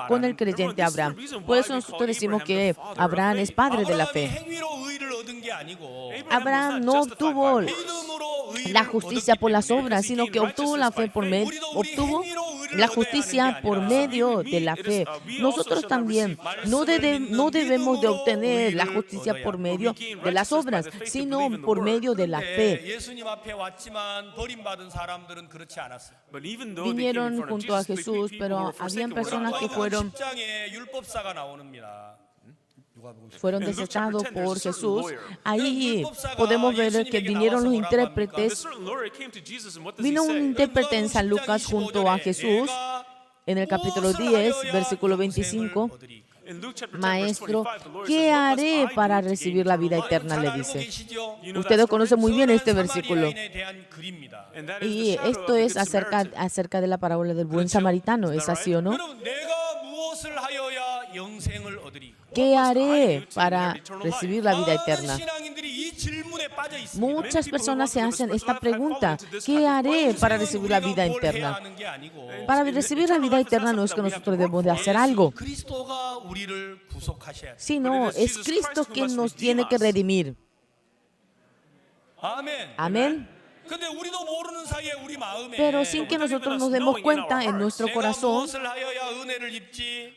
Speaker 2: con el creyente Abraham. Por eso nosotros decimos que Abraham es padre de la fe.
Speaker 1: 행위로 의를 얻은 게 아니고
Speaker 2: Abraham no obtuvo
Speaker 1: 믿음으로 의를
Speaker 2: la justicia por las obras, sino que obtuvo la fe obtuvo la justicia por medio de la fe. Nosotros también no debemos de obtener la justicia por medio de las obras, sino por medio de la fe.
Speaker 1: 예수님 앞에 왔지만 버림받은 사람들은 그렇지 않았어요.
Speaker 3: But even though they came in
Speaker 2: Vinieron
Speaker 3: front of
Speaker 2: junto a
Speaker 3: Jesus,
Speaker 2: Jesús,
Speaker 3: people
Speaker 2: pero
Speaker 3: who were
Speaker 2: habían
Speaker 3: forsaken were
Speaker 2: personas
Speaker 3: not
Speaker 2: que
Speaker 3: allowed.
Speaker 2: fueron
Speaker 1: 10장에 율법사가 나오는니다.
Speaker 2: fueron
Speaker 3: In Luke
Speaker 2: desechados
Speaker 3: chapter 10,
Speaker 2: por
Speaker 3: there's a certain
Speaker 2: Jesús.
Speaker 3: lawyer.
Speaker 2: Ahí podemos ver que vinieron los
Speaker 3: This
Speaker 2: intérpretes.
Speaker 3: certain lawyer came to Jesus, and what does he
Speaker 2: Vino un
Speaker 3: say?
Speaker 2: intérprete en San Lucas junto a Jesús en el capítulo 10, versículo 25.
Speaker 3: In Luke chapter 10, verse
Speaker 2: Maestro,
Speaker 3: 25, the lawyer
Speaker 2: ¿qué
Speaker 3: says, "What must
Speaker 2: haré
Speaker 3: I
Speaker 2: para
Speaker 3: do to
Speaker 2: recibir
Speaker 3: gain
Speaker 2: la vida
Speaker 3: eternal life?"
Speaker 2: eterna? Le dice.
Speaker 3: You know
Speaker 2: Ustedes
Speaker 3: that
Speaker 2: conocen muy bien este
Speaker 1: 선한
Speaker 2: versículo.
Speaker 1: 사마리아인에 대한 그림입니다.
Speaker 3: And that is the
Speaker 2: Y
Speaker 3: shadow
Speaker 2: esto
Speaker 3: of the
Speaker 2: es
Speaker 3: Good Samaritan.
Speaker 2: acerca de la parábola del buen samaritano. ¿Es así o no?
Speaker 1: 여러분, 내가 무엇을 하여야 영생을 얻으리?
Speaker 2: ¿Qué haré para recibir la vida eterna?
Speaker 1: 많은 신앙인들이 이 질문에 빠져 있습니다.
Speaker 2: Muchas personas se hacen esta pregunta. ¿Qué haré para recibir la vida
Speaker 1: 우리가 뭘 해야
Speaker 2: eterna?
Speaker 1: 하는 게 아니고
Speaker 2: Para recibir la vida eterna no es que nosotros debemos de hacer algo,
Speaker 1: 그리스도가 우리를 구속하셔야 돼.
Speaker 2: sino es Cristo quien nos tiene que redimir.
Speaker 1: 아멘.
Speaker 2: Amén.
Speaker 1: 근데 우리도 모르는 사이에 우리 마음에
Speaker 2: Pero sin que nosotros nos demos cuenta en nuestro
Speaker 1: 내가
Speaker 2: corazón,
Speaker 1: 무엇을 하여야 은혜를 입지?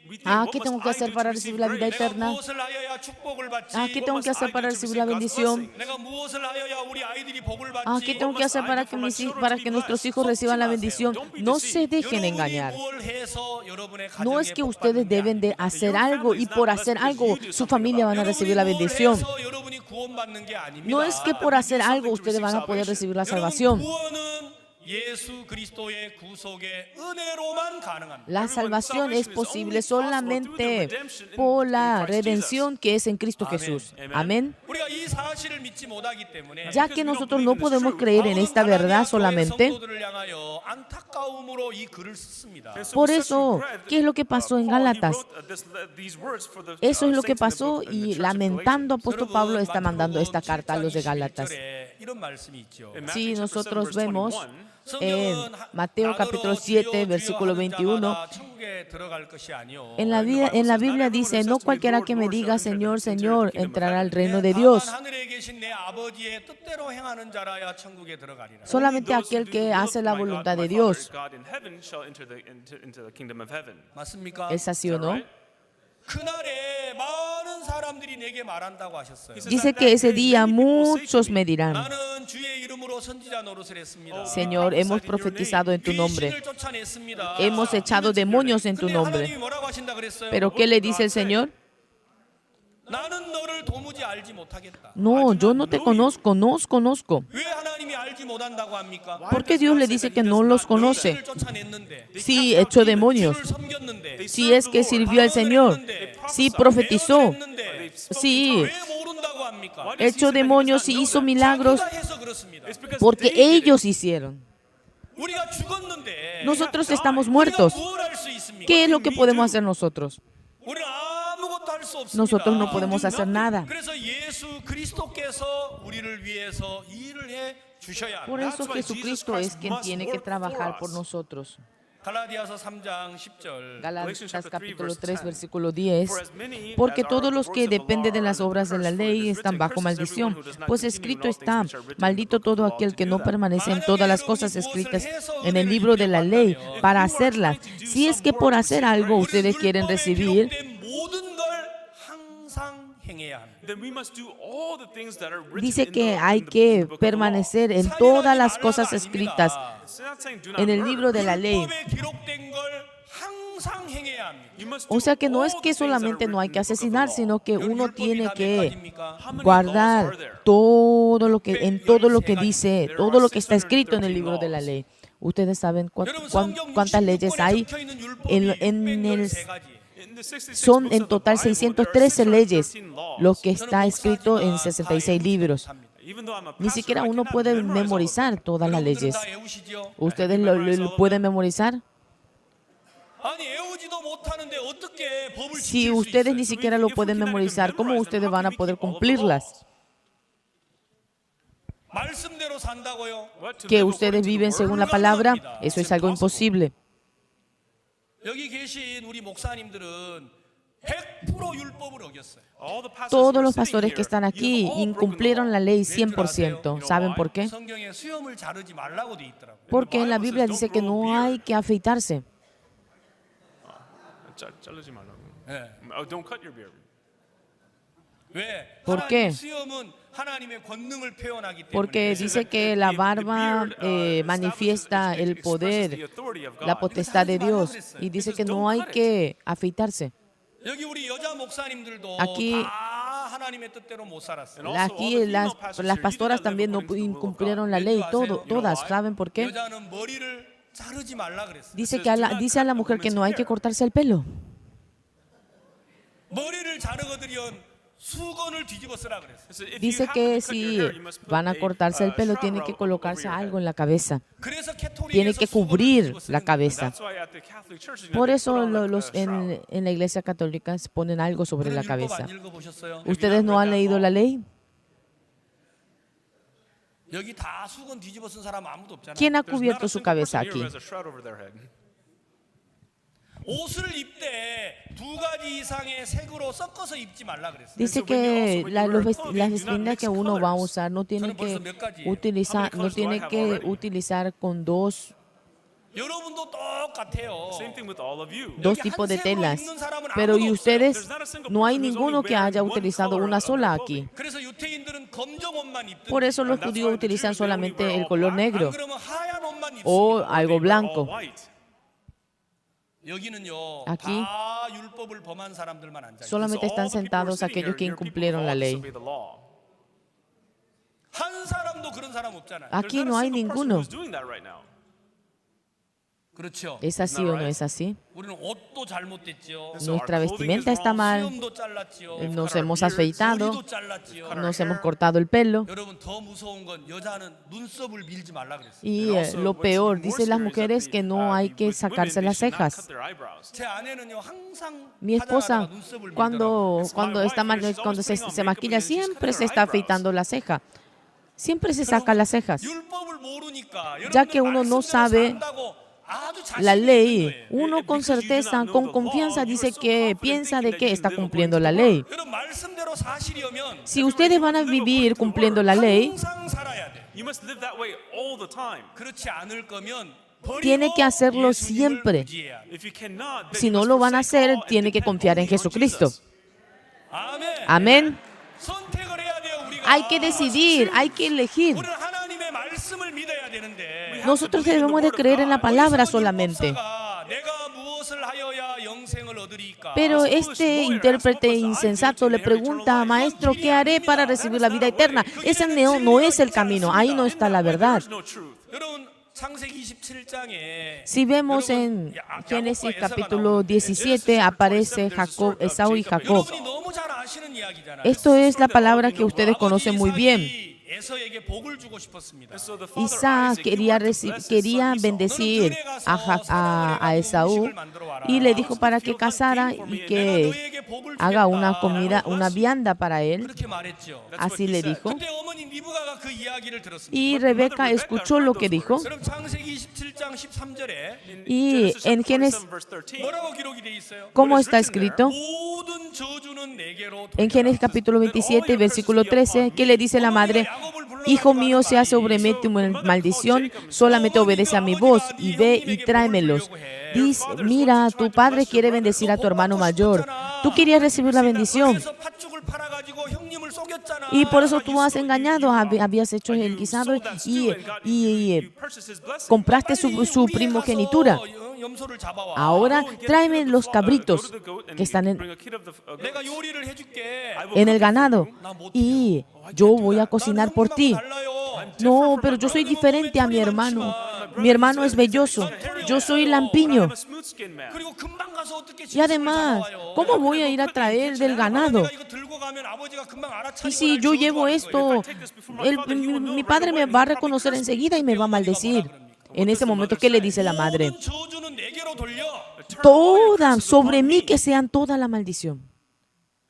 Speaker 2: ¿qué tengo que hacer para recibir la vida
Speaker 1: 내가
Speaker 2: eterna?
Speaker 1: 무엇을 하여야 축복을 받지?
Speaker 2: ¿Qué tengo que hacer para recibir la bendición?
Speaker 1: 내가 무엇을 하여야 우리 아이들이 복을 받지?
Speaker 2: ¿Qué tengo que hacer para que nuestros hijos reciban la bendición? No se dejen engañar.
Speaker 1: 뭘 해서 여러분의
Speaker 2: No
Speaker 1: 가정에
Speaker 2: es que
Speaker 1: 복
Speaker 2: ustedes
Speaker 1: 받는 게
Speaker 2: deben de
Speaker 1: 아닙니다.
Speaker 2: hacer algo y por hacer algo su familia van a recibir la bendición.
Speaker 1: 여러분이 뭘 해서 여러분이 구원받는 게 아닙니다.
Speaker 2: No es que por hacer algo ustedes van a poder recibir la salvación.
Speaker 1: 구원은 예수 그리스도의 구속의 은혜로만 가능합니다.
Speaker 2: La salvación es posible solamente por la redención que es en Cristo Jesús. Amén.
Speaker 1: 우리가 이 사실을 믿지 못하기 때문에
Speaker 2: Ya que nosotros no podemos creer en esta verdad solamente,
Speaker 1: 성도들을 향하여 안타까움으로 이 글을 썼습니다.
Speaker 2: por eso, ¿qué es lo que pasó en Gálatas? Eso es lo que pasó y lamentando apóstol Pablo está mandando esta carta a los de Gálatas.
Speaker 1: 이런 말씀이 있죠.
Speaker 2: Si nosotros vemos en Mateo capítulo 7, versículo 21, en la Biblia dice, no cualquiera que me diga Señor, Señor, entrará al reino de Dios. Solamente aquel que hace la voluntad de Dios. ¿Es así o no?
Speaker 1: 그날에 많은 사람들이 내게 말한다고 하셨어요.
Speaker 2: Dice que ese día muchos me dirán,
Speaker 1: 나는 주의 이름으로 선지자 노릇을 했습니다.
Speaker 2: Señor, hemos profetizado en tu nombre,
Speaker 1: 귀신을 쫓아냈습니다.
Speaker 2: hemos echado demonios en tu
Speaker 1: 근데
Speaker 2: nombre.
Speaker 1: 하나님이 뭐라고 하신다 그랬어요?
Speaker 2: Pero ¿qué le dice el Señor?
Speaker 1: 나는 너를 도무지 알지 못하겠다.
Speaker 2: No, yo no te conozco, no os conozco.
Speaker 1: 왜 하나님이 알지 못한다고 합니까?
Speaker 2: ¿Por qué Dios le dice que no los conoce?
Speaker 1: 귀신을 쫓아냈는데,
Speaker 2: Sí, echó demonios.
Speaker 1: 주를 섬겼는데,
Speaker 2: Si es que sirvió al Señor, sí profetizó,
Speaker 1: 했는데,
Speaker 2: sí
Speaker 1: 왜 모른다고 합니까?
Speaker 2: echó demonios y hizo milagros
Speaker 1: 자기가 해서 그렇습니다.
Speaker 2: porque ellos hicieron.
Speaker 1: 우리가 죽었는데
Speaker 2: Nosotros estamos muertos.
Speaker 1: 우리가 뭘 할 수 있습니까?
Speaker 2: ¿Qué es lo que podemos hacer nosotros?
Speaker 1: 우리는 아무것도 할 수 없습니다.
Speaker 2: Nosotros no podemos hacer nada.
Speaker 1: 그래서 예수 그리스도께서 우리를 위해서 일을 해 주셔야
Speaker 2: Por
Speaker 1: 합니다.
Speaker 2: eso Jesucristo es quien tiene que trabajar por nosotros.
Speaker 1: 갈라디아서 3장 10절.
Speaker 2: Gálatas capítulo 3, versículo 10. Porque todos los que dependen de las obras de la ley están bajo maldición. Pues escrito está, maldito todo aquel que no permanece en todas las cosas escritas en el libro de la ley para hacerlas. Si es que por hacer algo ustedes quieren recibir,
Speaker 1: 모든 걸 항상 행해야 합니다.
Speaker 2: dice que hay que permanecer en todas las cosas escritas en el libro de la ley.
Speaker 1: 율법에 기록된 걸 항상 행해야 합니다.
Speaker 2: O sea que no es que solamente no hay que asesinar, sino que uno tiene que guardar todo lo que en todo lo que dice, todo lo que está escrito en el libro de la ley. Ustedes saben cuántas leyes hay son en total 613 leyes, lo que está escrito en 66 libros. Ni siquiera uno puede memorizar todas las leyes. ¿Ustedes lo pueden memorizar? Si ustedes ni siquiera lo pueden memorizar, ¿cómo ustedes van a poder cumplirlas? Que ustedes viven según la palabra, eso es algo imposible. Todos los pastores que están aquí incumplieron la ley 100%. ¿Saben por qué? Porque en la Biblia dice que no hay que afeitarse. ¿Por qué? Porque dice que la barba manifiesta el poder, la potestad de Dios, y dice que no hay que afeitarse. Aquí las pastoras también no incumplieron la ley, todas. ¿Saben por qué? Dice a la mujer que no hay que cortarse el pelo. Dice que si van a cortarse el pelo, tiene que colocarse algo en la cabeza. Tiene que cubrir la cabeza. Por eso en la iglesia católica se ponen algo sobre la cabeza. ¿Ustedes no han leído la ley? ¿Quién ha cubierto su cabeza aquí?
Speaker 1: 옷을 입되 두 가지 이상의 색으로 섞어서 입지 말라 그랬어요.
Speaker 2: Dice que las vestimentas que uno va a usar no tiene que utilizar con
Speaker 1: 여러분도 똑같아요.
Speaker 3: Same thing with all of you.
Speaker 2: dos tipos de telas. Pero y ustedes, no hay ninguno que haya utilizado una sola aquí.
Speaker 1: 그래서 유태인들은 검정 옷만 입든지
Speaker 2: Por eso los judíos utilizan solamente el color
Speaker 1: 안
Speaker 2: negro
Speaker 1: 그러면 하얀 옷만
Speaker 2: o
Speaker 1: 입습니다.
Speaker 2: algo blanco.
Speaker 3: All white.
Speaker 1: 여기는요
Speaker 2: Aquí
Speaker 1: 다 율법을 범한 사람들만 앉아 있어요.
Speaker 2: solamente
Speaker 3: So all
Speaker 2: están
Speaker 3: the people who are
Speaker 2: sentados
Speaker 3: sitting
Speaker 2: aquellos
Speaker 3: here,
Speaker 2: que
Speaker 3: you're people
Speaker 2: incumplieron
Speaker 3: who
Speaker 2: la
Speaker 3: all
Speaker 2: ley.
Speaker 3: disobey the law.
Speaker 1: 한 사람도 그런 사람 없잖아요.
Speaker 3: There's
Speaker 2: Aquí
Speaker 3: not
Speaker 2: no
Speaker 3: a
Speaker 2: hay
Speaker 3: single person
Speaker 2: ninguno.
Speaker 3: who's doing that right now.
Speaker 1: 그렇죠.
Speaker 2: ¿Es así o no es así?
Speaker 1: 우리는 옷도 잘못됐죠.
Speaker 2: Nuestra vestimenta está mal,
Speaker 1: 수염도 잘랐지요.
Speaker 2: nos hemos afeitado,
Speaker 1: 머리도 잘랐지요.
Speaker 2: nos hemos cortado el pelo.
Speaker 1: 여러분 더 무서운 건 여자는 눈썹을 밀지 말라 그랬어요.
Speaker 2: Y lo peor, dicen las mujeres que no hay que sacarse las cejas.
Speaker 1: 제 아내는요 항상
Speaker 2: Mi esposa,
Speaker 1: 화장하다가 눈썹을 밀더라고요.
Speaker 2: cuando se maquilla, siempre se está afeitando la ceja. Siempre se saca las cejas.
Speaker 1: 율법을 모르니까
Speaker 2: Ya que uno no sabe la ley,
Speaker 1: 거예요.
Speaker 2: uno con certeza, con confianza piensa de que está cumpliendo la ley.
Speaker 1: 여러분 말씀대로 사실이면
Speaker 2: Si ustedes van a vivir cumpliendo la ley,
Speaker 1: 항상 살아야 돼.
Speaker 3: You must live that way all the time.
Speaker 1: 그렇지 않을 거면
Speaker 2: tiene que hacerlo
Speaker 1: 예수님을
Speaker 2: siempre.
Speaker 1: 의지해야 돼.
Speaker 3: If you cannot, then
Speaker 2: Si
Speaker 3: you
Speaker 2: no
Speaker 3: must
Speaker 2: lo van a
Speaker 3: forsake
Speaker 2: hacer,
Speaker 3: all and
Speaker 2: tiene que
Speaker 3: depend
Speaker 2: confiar en
Speaker 3: only on
Speaker 2: Jesucristo.
Speaker 3: Jesus.
Speaker 1: 아멘.
Speaker 2: Amén.
Speaker 1: 선택을 해야 돼요 우리가.
Speaker 2: Hay que decidir, hay que elegir.
Speaker 1: 우리는 하나님의 말씀을 믿어야 되는데.
Speaker 2: Nosotros debemos de creer en la palabra solamente.
Speaker 1: 내가 무엇을 하여야 영생을 얻으리까?
Speaker 2: Pero este intérprete insensato le pregunta, maestro, ¿qué haré para recibir la vida eterna? Ese no es el camino, ahí no está la verdad.
Speaker 3: There's no truth.
Speaker 1: 여러분 창세기 27장에
Speaker 2: Si vemos en Génesis capítulo 17, aparece Jacob, Esaú y Jacob.
Speaker 1: 여러분이 너무 잘 아시는 이야기잖아요.
Speaker 2: Esto es la palabra que ustedes conocen muy bien.
Speaker 1: 에서에게 복을 주고 싶었습니다.
Speaker 3: So the father
Speaker 2: Isaac
Speaker 3: Isaac, he wanted to bless his
Speaker 2: quería
Speaker 3: son Esau.
Speaker 2: bendecir a Esaú y le dijo para que casara y que haga una comida, una vianda para él.
Speaker 1: 그렇게 말했죠.
Speaker 2: Así le dijo.
Speaker 1: 그때 어머니 리브가가 그 이야기를 들었습니다.
Speaker 2: Y Rebeca escuchó lo que dijo.
Speaker 1: 그럼 창세기 27장 13절에
Speaker 2: Y en Génesis,
Speaker 3: 27 verse 13.
Speaker 1: 뭐라고 기록이 돼 있어요?
Speaker 2: ¿cómo está escrito?
Speaker 1: 모든 저주는 내게로
Speaker 2: En Génesis capítulo 27, versículo 13, ¿qué le dice la madre? Hijo mío, sea sobre mí tu maldición, solamente obedece a mi voz y ve y tráemelos. Dice, mira, tu padre quiere bendecir a tu hermano mayor. Tú querías recibir la bendición
Speaker 1: 그래서 팥죽을 팔아가지고 형님을 속였잖아.
Speaker 2: y por eso tú has engañado, habías hecho el guisado y
Speaker 3: You purchase his blessing.
Speaker 2: compraste su primogenitura.
Speaker 1: 염소를 잡아와.
Speaker 2: Ahora tráeme los cabritos que están
Speaker 3: Bring a kid of the
Speaker 1: 내가 요리를 해줄게.
Speaker 2: en el ganado y yo voy a cocinar por ti. No, pero yo soy diferente a mi hermano. Mi hermano es velloso. Yo soy lampiño.
Speaker 3: I'm a smooth skinned man.
Speaker 1: 그리고 금방 가서 어떻게
Speaker 2: Y además, ¿cómo voy a ir a traer del ganado?
Speaker 1: 내가 이거 들고 가면 아버지가 금방 알아차리고
Speaker 2: Y si yo llevo esto, mi padre me va a reconocer enseguida y me va a maldecir. En ese momento, ¿qué le dice la madre?
Speaker 1: 모든 저주는 내게로 돌려.
Speaker 2: Toda, sobre mí que sean toda la maldición.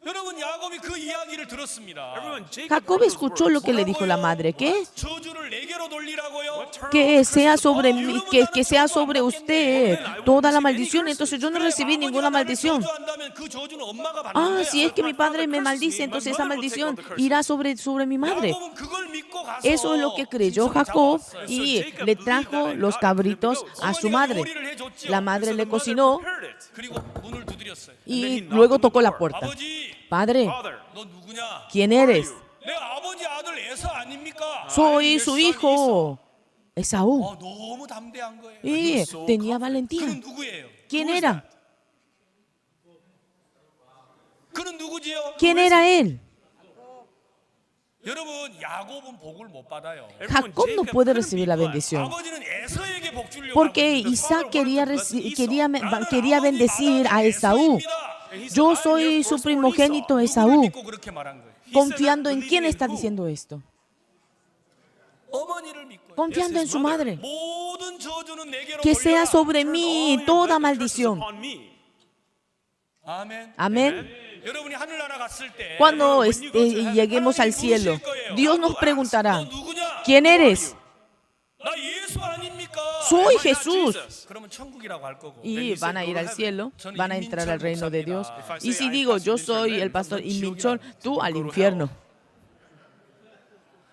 Speaker 1: 여러분 야곱이 그 이야기를 들었습니다.
Speaker 3: Everyone, Jacob
Speaker 2: Jacob
Speaker 3: heard those
Speaker 2: escuchó
Speaker 3: words.
Speaker 2: lo que le dijo la madre. ¿Qué?
Speaker 1: 저주를 내게로 돌리라고요.
Speaker 2: Que sea sobre mí, que sea sobre usted toda la maldición. Entonces yo no recibí ninguna maldición.
Speaker 1: 저주한다면 그 저주는 엄마가 받는
Speaker 2: Ah,
Speaker 1: 거야.
Speaker 2: si es que mi padre me maldice, entonces esa maldición irá sobre mi madre.
Speaker 1: 야곱은 그걸 믿고 가서
Speaker 2: Eso es lo que creyó Jacob y le trajo los cabritos a su madre. La madre le cocinó
Speaker 1: 그리고 문을 두드렸어요.
Speaker 2: y luego tocó la puerta.
Speaker 1: 아버지,
Speaker 2: Padre,
Speaker 3: Father,
Speaker 1: 너 누구냐?
Speaker 2: ¿quién eres?
Speaker 1: 내 아버지 아들 에서 아닙니까?
Speaker 2: Soy su hijo, Esaú.
Speaker 1: 너무 담대한 거예요.
Speaker 2: Y tenía valentía.
Speaker 1: 그는 누구예요?
Speaker 2: ¿Quién era?
Speaker 1: 그는 누구지요?
Speaker 2: ¿Quién era él?
Speaker 1: 여러분 야곱은 복을 못 받아요.
Speaker 2: Jacob no puede recibir la bendición.
Speaker 1: 아버지는 에서에게 복 주려고
Speaker 2: Porque
Speaker 1: 하고 있는데
Speaker 2: Isaac quería bendecir a Esaú. Yo soy su primogénito Esaú.
Speaker 1: 믿고 그렇게 말한 거예요.
Speaker 2: Confiando en quién está diciendo esto.
Speaker 1: 어머니를 믿고
Speaker 2: Confiando en su madre.
Speaker 1: 모든 저주는 내게로
Speaker 2: Que sea
Speaker 1: 돌려라.
Speaker 2: sobre mí toda maldición.
Speaker 3: upon me.
Speaker 1: 아멘.
Speaker 2: Amén.
Speaker 1: 여러분이 하늘나라 갔을 때
Speaker 2: Cuando lleguemos al cielo, Dios nos preguntará,
Speaker 1: 너 누구냐?
Speaker 2: ¿quién eres?
Speaker 1: 나 예수 아닙니까?
Speaker 2: soy
Speaker 3: Am I not
Speaker 2: Jesús.
Speaker 3: Jesus?
Speaker 1: 그러면 천국이라고 할 거고.
Speaker 2: Y van a ir al cielo, van a entrar al reino de Dios.
Speaker 3: If I
Speaker 2: Y
Speaker 3: say
Speaker 2: si
Speaker 3: I'm
Speaker 2: digo,
Speaker 3: Pastor
Speaker 2: yo
Speaker 3: Minchol
Speaker 2: soy
Speaker 3: Lin,
Speaker 2: el pastor
Speaker 3: then
Speaker 2: Inminchol, tú al
Speaker 3: go to
Speaker 2: infierno.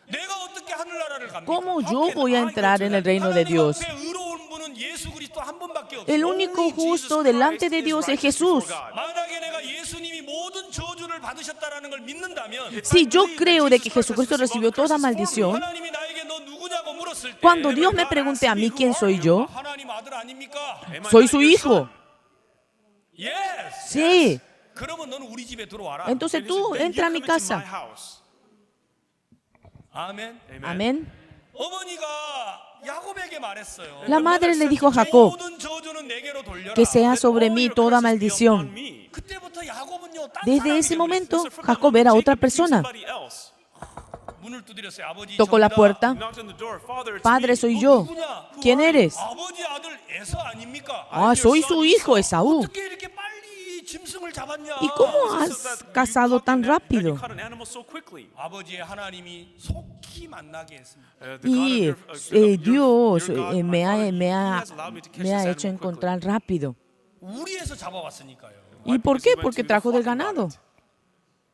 Speaker 1: 내가 어떻게 하늘나라를 갑니까?
Speaker 2: ¿Cómo yo voy a entrar en el reino de
Speaker 1: 하나님
Speaker 2: Dios?
Speaker 1: 앞에 의로운 분은 예수 그리스도 한 분밖에 없어요.
Speaker 2: El único justo delante de Dios es Jesús.
Speaker 1: 만약에 내가 예수님이 모든 저주를 받으셨다라는 걸 믿는다면
Speaker 2: Si yo creo de que Jesucristo recibió toda maldición,
Speaker 1: 하나님이 나에게 너 누구냐고 물었을 때
Speaker 2: cuando Dios me pregunte a mí quién soy yo,
Speaker 1: 하나님 아들 아닙니까?
Speaker 2: soy su hijo.
Speaker 1: Yes.
Speaker 2: Sí.
Speaker 1: 그러면 너는 우리 집에 들어와라.
Speaker 2: Entonces tú entra a mi casa.
Speaker 1: 아멘.
Speaker 2: Amén.
Speaker 1: 어머니가 야곱에게 말했어요.
Speaker 2: La madre le dijo a Jacob
Speaker 1: 모든 저주는 내게로 돌려라.
Speaker 2: que sea sobre mí toda maldición.
Speaker 1: 그때부터 야곱은요. 딴
Speaker 2: Desde ese
Speaker 1: 사람에게
Speaker 2: momento, Jacob era otra persona.
Speaker 1: 문을 두드렸어요. 아버지
Speaker 2: Tocó la
Speaker 1: 접니다.
Speaker 2: puerta. Padre, soy yo.
Speaker 1: 누구냐?
Speaker 2: ¿Quién eres?
Speaker 1: 아버지 아들 에서 아닙니까?
Speaker 2: Ah, soy su hijo, Esaú.
Speaker 1: 어떻게 이렇게 빨리 짐승을 잡았냐?
Speaker 2: ¿Y cómo has cazado tan rápido?
Speaker 1: 아버지의 하나님이 속히 만나게 했습니다.
Speaker 2: Y Dios me ha hecho encontrar rápido.
Speaker 1: 우리에서 잡아왔으니까요.
Speaker 2: ¿Y por qué? Porque trajo del ganado.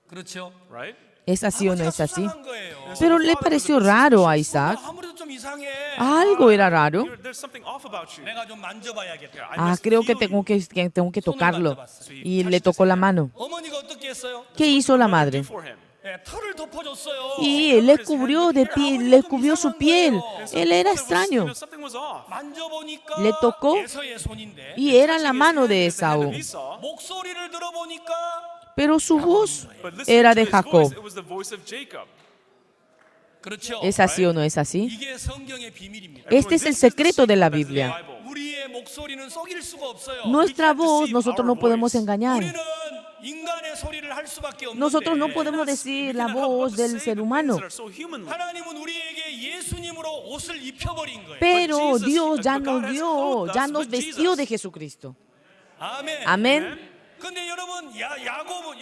Speaker 1: 그렇죠?
Speaker 3: Right?
Speaker 2: ¿Es así o no es así?
Speaker 1: 수상한 거예요.
Speaker 2: Pero le pareció raro a Isaac.
Speaker 1: 아무래도 좀 이상해.
Speaker 2: Algo era raro.
Speaker 3: There's something off about you.
Speaker 1: 내가 좀 만져봐야겠다.
Speaker 2: Ah, creo que tengo que tocarlo. Y le tocó la mano.
Speaker 1: 어머니가 어떻게 했어요?
Speaker 2: ¿Qué hizo la madre?
Speaker 3: For him.
Speaker 1: 털을 덮어줬어요.
Speaker 2: Y le cubrió de piel, le cubrió su piel. Él era extraño.
Speaker 3: Something was off.
Speaker 1: 만져보니까
Speaker 2: Le tocó
Speaker 1: 에서의 손인데
Speaker 2: y era la mano de Esaú.
Speaker 3: Esau,
Speaker 1: 목소리를 들어보니까
Speaker 2: Pero su voz
Speaker 3: but listen
Speaker 2: era
Speaker 3: to
Speaker 2: de
Speaker 3: his voice,
Speaker 2: Jacob.
Speaker 3: it was the voice of Jacob.
Speaker 1: 그렇죠.
Speaker 2: ¿Es así o no es así?
Speaker 1: 이게 성경의 비밀입니다.
Speaker 2: Este es el secreto de la Biblia.
Speaker 1: 우리의 목소리는 속일 수가 없어요.
Speaker 2: Nuestra voz nosotros no podemos engañar.
Speaker 1: 우리는 인간의 소리를 할 수밖에 없는데
Speaker 2: Nosotros no podemos decir la voz del ser humano.
Speaker 3: That are so human.
Speaker 1: 하나님은 우리에게 예수님으로 옷을 입혀버린 거예요.
Speaker 2: Pero Dios ya nos dio, ya nos vestió de Jesucristo.
Speaker 1: 아멘.
Speaker 2: Amén.
Speaker 1: 근데 여러분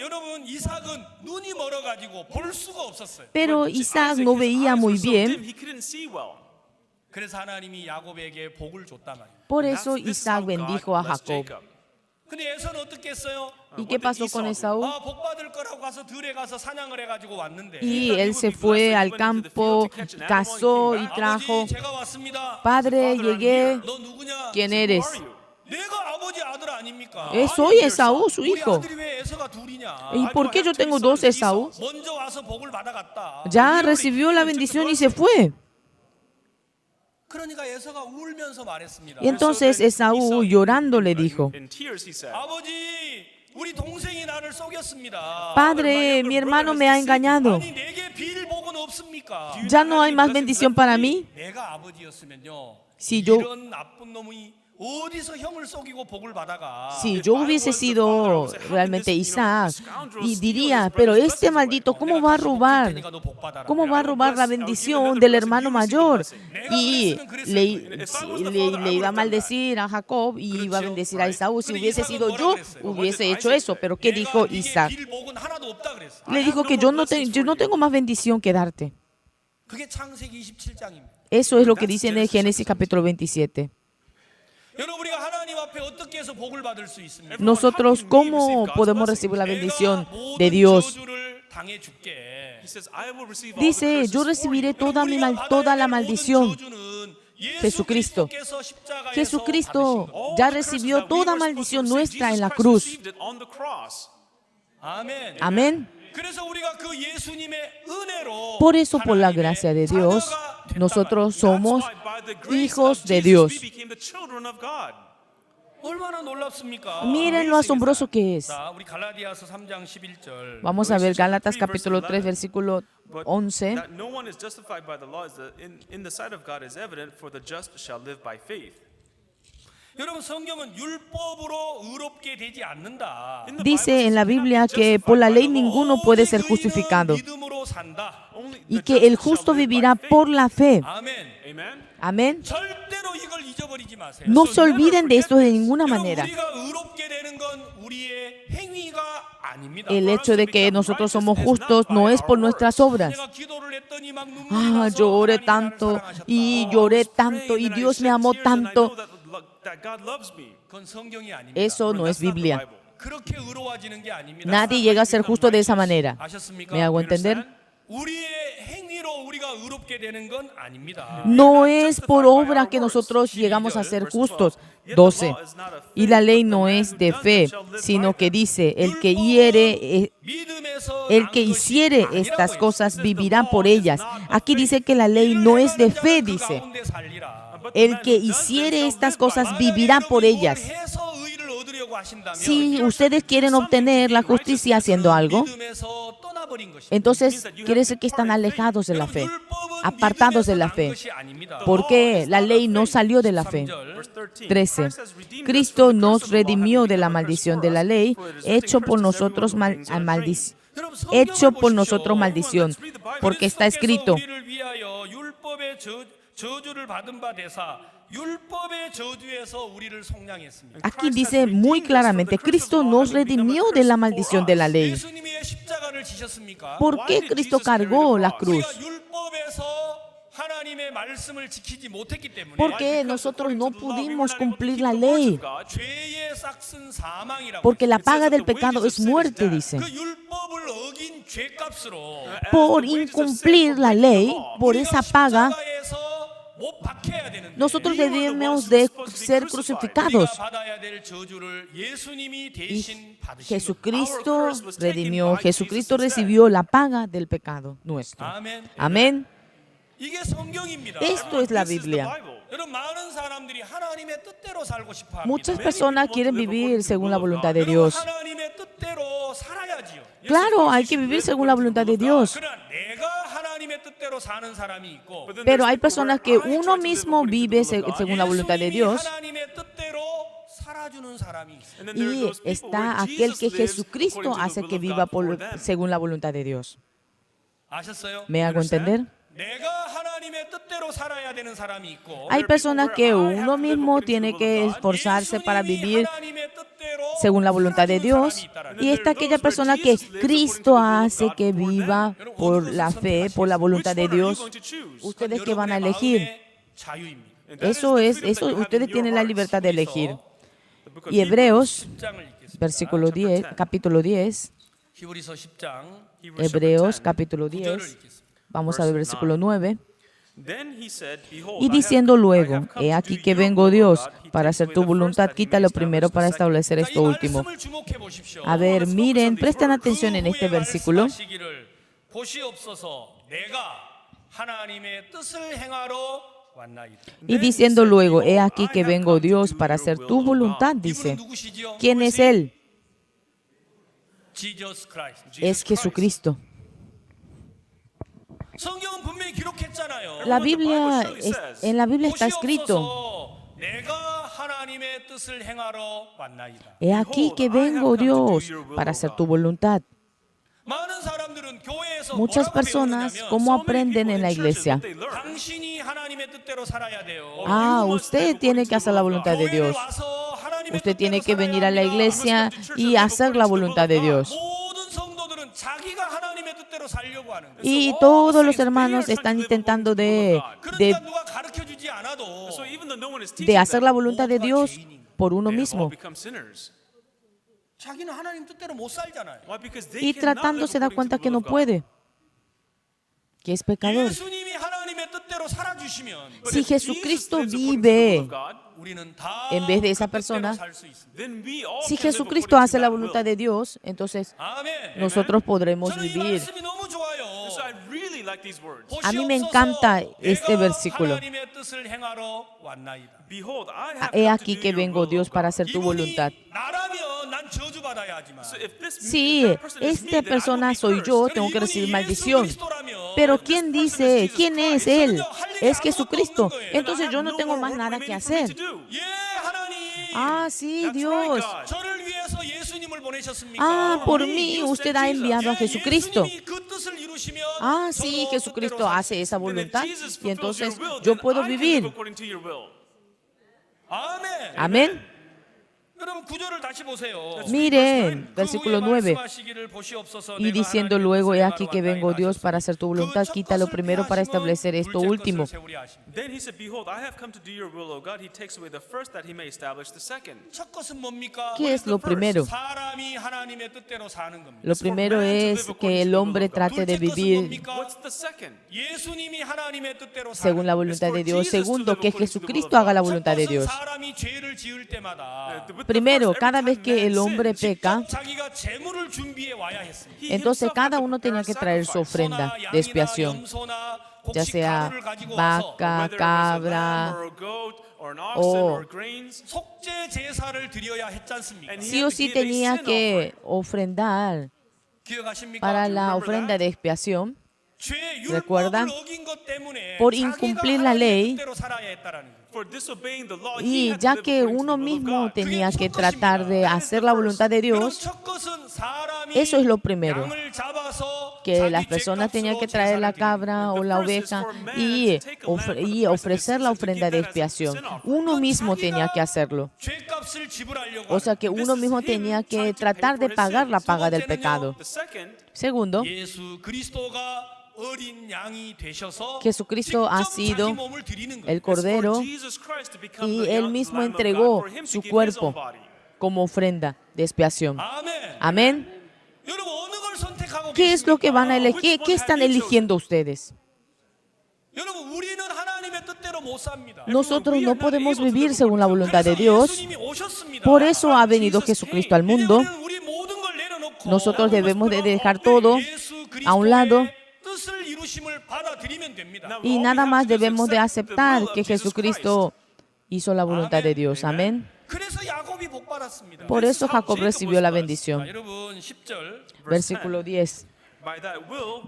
Speaker 1: 여러분 이삭은 눈이 멀어가지고 볼 수가 없었어요.
Speaker 2: Pero Isaac no veía muy bien.
Speaker 3: He couldn't see well.
Speaker 1: 그래서 하나님이 야곱에게 복을 줬단 말이에요.
Speaker 2: Por
Speaker 3: And
Speaker 2: eso
Speaker 3: this is
Speaker 2: Isaac
Speaker 3: how God
Speaker 2: bendijo a
Speaker 3: blessed
Speaker 2: Jacob.
Speaker 3: Jacob.
Speaker 1: 근데 에서는 어떻게 했어요?
Speaker 2: ¿Y qué pasó con Esaú?
Speaker 1: 복 받을 거라고 가서 들에 가서 사냥을 해가지고 왔는데.
Speaker 2: Y él se fue al campo, cazó y trajo.
Speaker 1: 아버지 제가 왔습니다.
Speaker 2: Padre, llegué.
Speaker 1: 너 누구냐?
Speaker 2: ¿Quién eres?
Speaker 1: 내가 아버지 아들 아닙니까?
Speaker 2: Soy Esaú, su
Speaker 1: 우리
Speaker 2: hijo.
Speaker 1: 아들이 왜 에서가 둘이냐?
Speaker 2: ¿Y por qué yo tengo dos Esaú?
Speaker 1: 먼저 와서 복을 받아갔다.
Speaker 2: Ya recibió la bendición y se fue.
Speaker 1: 그러니까 에서가 울면서 말했습니다.
Speaker 2: Y entonces Esaú llorando le dijo,
Speaker 3: In tears he said,
Speaker 1: 아버지, 우리 동생이 나를 속였습니다.
Speaker 2: Padre, mi hermano me ha engañado.
Speaker 1: 아니 내게 빌 복은 없습니까?
Speaker 2: ¿Ya no hay más bendición para mí?
Speaker 1: 내가 아버지였으면요.
Speaker 2: Si yo,
Speaker 1: 이런 나쁜 놈이 어디서 형을 속이고 복을 받아가?
Speaker 2: si yo hubiese sido realmente Isaac, y diría, pero este maldito, ¿cómo va a robar?
Speaker 1: 테니까 너 복 받아라.
Speaker 2: ¿Cómo va a robar la bendición del hermano mayor? Y le iba a maldecir a Jacob y iba a bendecir a Esaú. Si hubiese sido yo, hubiese hecho eso. Pero ¿qué dijo
Speaker 1: 내가 네게
Speaker 2: Isaac?
Speaker 1: 빌 복은 하나도 없다 그랬어.
Speaker 2: Le dijo que yo no tengo más bendición que darte.
Speaker 1: 그게 창세기 27장입니다.
Speaker 2: Eso es lo que dice en el Génesis capítulo 27.
Speaker 1: 여러분 우리가 하나님 앞에 어떻게 해서 복을 받을 수 있습니까?
Speaker 2: Nosotros, ¿cómo podemos recibir la bendición de Dios?
Speaker 1: 저주를 당해 줄게.
Speaker 3: he says, I will receive all the
Speaker 2: Dice,
Speaker 3: curses
Speaker 2: yo
Speaker 3: for you.
Speaker 2: recibiré toda la maldición. Jesucristo. Jesucristo ya recibió toda maldición nuestra en la cruz.
Speaker 1: 아멘.
Speaker 2: Amén.
Speaker 1: 그래서 우리가 그 예수님의 은혜로
Speaker 2: Por eso, por la gracia de Dios, nosotros somos hijos de Dios.
Speaker 1: 얼마나 놀랍습니까?
Speaker 2: Miren lo asombroso que es.
Speaker 1: 자, 우리 갈라디아서 3장 11절.
Speaker 2: Vamos a ver Gálatas capítulo 3, versículo
Speaker 3: But
Speaker 2: 11.
Speaker 3: that no one is justified by the law is in the sight of God is evident, for the just shall live by faith.
Speaker 1: 여러분 성경은 율법으로 의롭게 되지 않는다.
Speaker 3: In the
Speaker 2: Dice en la
Speaker 3: Bible,
Speaker 2: Biblia que por la ley ninguno puede ser justificado
Speaker 1: 믿음으로 산다.
Speaker 3: only
Speaker 2: y
Speaker 3: the
Speaker 2: que el
Speaker 3: just shall
Speaker 2: justo
Speaker 3: live by
Speaker 2: vivirá
Speaker 3: faith.
Speaker 2: por la fe.
Speaker 1: 아멘.
Speaker 3: Amen.
Speaker 2: Amén.
Speaker 1: 절대로 이걸 잊어버리지 마세요.
Speaker 2: No se olviden de esto de ninguna manera.
Speaker 1: 우리가 의롭게 되는 건 우리의 행위가 아닙니다.
Speaker 2: El hecho de que nosotros somos justos no es por nuestras obras.
Speaker 1: 내가 기도를 했더니 막 눈물이
Speaker 2: Ah,
Speaker 1: 나서
Speaker 2: yo oré
Speaker 1: 하나님이 나를
Speaker 2: tanto
Speaker 1: 사랑하셨다.
Speaker 2: y lloré tanto y Dios me amó tanto.
Speaker 3: That God loves me.
Speaker 1: 그건 성경이 아닙니다.
Speaker 2: Eso no es Biblia.
Speaker 1: 그렇게 의로워지는 게 아닙니다.
Speaker 2: Nadie llega a ser justo de esa manera.
Speaker 1: 아셨습니까?
Speaker 2: ¿Me hago entender?
Speaker 1: 우리의 행위로 우리가 의롭게 되는 건 아닙니다.
Speaker 2: No es por obra que nosotros llegamos a ser justos. 12. Y la ley no es de fe, sino que dice, el que hiciere estas cosas vivirá por ellas. Aquí dice que la ley no es de fe, dice. El que hiciere estas cosas vivirá por ellas. Si ustedes quieren obtener la justicia haciendo algo, entonces quiere decir que están alejados de la fe, apartados de la fe, porque la ley no salió de la fe. 13. Cristo nos redimió de la maldición de la ley, hecho por nosotros maldición, porque está escrito. Aquí dice muy claramente, Cristo nos redimió de la maldición de la ley. ¿Por qué Cristo cargó la cruz? Porque nosotros no pudimos cumplir la ley. Porque la paga del pecado es muerte, dice. Por incumplir la ley, por esa paga, nosotros debemos de ser crucificados. Y Jesucristo redimió, Jesucristo recibió la paga del pecado nuestro. Amén. Esto es la Biblia. Muchas personas quieren vivir según la voluntad de Dios. Claro, hay que vivir según la voluntad de Dios. Pero hay personas que uno mismo vive según la voluntad de Dios. Y está aquel que Jesucristo hace que viva según la voluntad de Dios. ¿Me hago entender? Hay personas que uno mismo tiene que esforzarse para vivir según la voluntad de Dios, y está aquella persona que Cristo hace que viva por la fe, por la voluntad de Dios. ¿Ustedes qué van a elegir? Eso, ustedes tienen la libertad de elegir. Y Hebreos, capítulo 10, Hebreos capítulo 10, vamos a ver versículo 9. Y diciendo luego, he aquí que vengo Dios para hacer tu voluntad, quita lo primero para establecer esto último. A ver, miren, presten atención en este versículo. Y diciendo luego, he aquí que vengo Dios para hacer tu voluntad, dice. ¿Quién es Él? Es Jesucristo. En la Biblia está escrito, he aquí que vengo Dios para hacer tu voluntad. Muchas personas, ¿cómo aprenden en la iglesia? Usted tiene que hacer la voluntad de Dios. Usted tiene que venir a la iglesia y hacer la voluntad de Dios. Y todos los hermanos están intentando de hacer la voluntad de Dios por uno mismo. Y tratando se da cuenta que no puede, que es pecador. Si Jesucristo vive en vez de esa persona, si Jesucristo hace la voluntad de Dios, entonces nosotros podremos vivir. A mí me encanta este versículo. He aquí que vengo Dios para hacer tu voluntad. Si esta persona soy yo, tengo que recibir maldición. Pero ¿quién dice? ¿Quién es Él? Es Jesucristo. Entonces yo no tengo más nada que hacer. Sí, Dios. Por mí usted ha enviado a Jesucristo. Sí, Jesucristo hace esa voluntad y entonces yo puedo vivir.
Speaker 1: 아멘.
Speaker 2: Amén.
Speaker 1: 여러분 구절을 다시 보세요.
Speaker 2: Miren,
Speaker 1: 그
Speaker 2: versículo
Speaker 1: 후에
Speaker 2: 9.
Speaker 1: 말씀하시기를 보시옵소서
Speaker 2: Y
Speaker 1: 내가
Speaker 2: diciendo
Speaker 1: 하나님의
Speaker 2: luego,
Speaker 1: 뜻을
Speaker 2: he aquí que
Speaker 1: 행하러
Speaker 2: vengo
Speaker 1: 왔나이다
Speaker 2: Dios para hacer tu voluntad,
Speaker 1: 그
Speaker 2: quita lo
Speaker 1: 첫
Speaker 2: primero para
Speaker 1: 것을
Speaker 2: establecer
Speaker 1: 폐하시고
Speaker 2: esto
Speaker 1: 둘째
Speaker 2: último.
Speaker 1: 것을 세우리 하십니다.
Speaker 3: Then he said, Behold, I have come to do your will, O God. He takes away the first that he may establish the second.
Speaker 1: 첫 것은 뭡니까?
Speaker 2: ¿Qué es lo primero?
Speaker 1: 사람이 하나님의 뜻대로 사는 겁니다.
Speaker 2: Lo primero es que el hombre trate de vivir
Speaker 3: What's the second?
Speaker 1: 예수님이 하나님의 뜻대로
Speaker 2: según
Speaker 1: 사는
Speaker 2: la
Speaker 1: 겁니다.
Speaker 2: voluntad de Dios. Segundo, que Jesucristo haga la voluntad de Dios.
Speaker 1: 사람이 죄를 지을 때마다
Speaker 2: Primero, cada vez que el hombre peca,
Speaker 1: 자기가 제물을 준비해 와야 했습니다.
Speaker 2: entonces cada uno tenía que traer su ofrenda de expiación, ya sea vaca, cabra, o
Speaker 1: 속죄 제사를 드려야 했지 않습니까?
Speaker 2: sí o sí tenía que ofrendar
Speaker 1: 기억하십니까?
Speaker 2: para la ofrenda de expiación.
Speaker 1: 죄
Speaker 2: ¿Recuerdan?
Speaker 1: 율법을 어긴 것 때문에
Speaker 2: Por
Speaker 1: 자기가
Speaker 2: incumplir la
Speaker 1: 하나님의
Speaker 2: ley,
Speaker 1: 뜻대로 살아야 했다라는 거예요.
Speaker 2: y ya que uno mismo tenía que tratar de hacer la voluntad de Dios,
Speaker 1: 첫 것은 사람이
Speaker 2: eso es lo primero,
Speaker 1: 양을 잡아서
Speaker 2: que las
Speaker 1: 자기
Speaker 2: personas tenían que
Speaker 1: 죄값으로
Speaker 2: traer la
Speaker 1: 제사를 드리는
Speaker 2: cabra o la oveja y ofrecer la ofrenda de expiación. Uno mismo tenía que hacerlo.
Speaker 1: 죄값을 지불하려고
Speaker 2: O sea que uno mismo tenía que tratar de pagar la paga del pecado. Segundo,
Speaker 1: 예수 그리스도가 어린 양이 되셔서
Speaker 2: Jesucristo ha
Speaker 1: 직접
Speaker 2: sido
Speaker 1: 자기 몸을 드리는 거예요.
Speaker 2: el Cordero y Él mismo entregó su cuerpo como ofrenda de expiación.
Speaker 1: 아멘.
Speaker 2: Amén.
Speaker 1: 여러분 어느 걸 선택하고
Speaker 2: ¿Qué es lo que van a
Speaker 1: 계십니까?
Speaker 2: elegir? ¿Qué están eligiendo ustedes?
Speaker 1: 여러분 우리는 하나님의 뜻대로 못 삽니다.
Speaker 2: Nosotros no podemos vivir según la voluntad de Dios.
Speaker 1: 예수님이 오셨습니다.
Speaker 2: Por eso ha venido Jesucristo al mundo.
Speaker 1: 이제 우리는 우리 모든 걸 내려놓고
Speaker 2: Nosotros debemos de dejar todo
Speaker 1: 예수
Speaker 2: a un lado
Speaker 1: 그리스도의 뜻을 이루심을 받아들이면 됩니다.
Speaker 2: y nada más debemos de aceptar que Jesucristo hizo la voluntad de Dios. Amén.
Speaker 1: 그래서 야곱이 복 받았습니다.
Speaker 2: Por eso Jacob recibió la bendición.
Speaker 1: 자, 여러분 10절
Speaker 2: Versículo 10.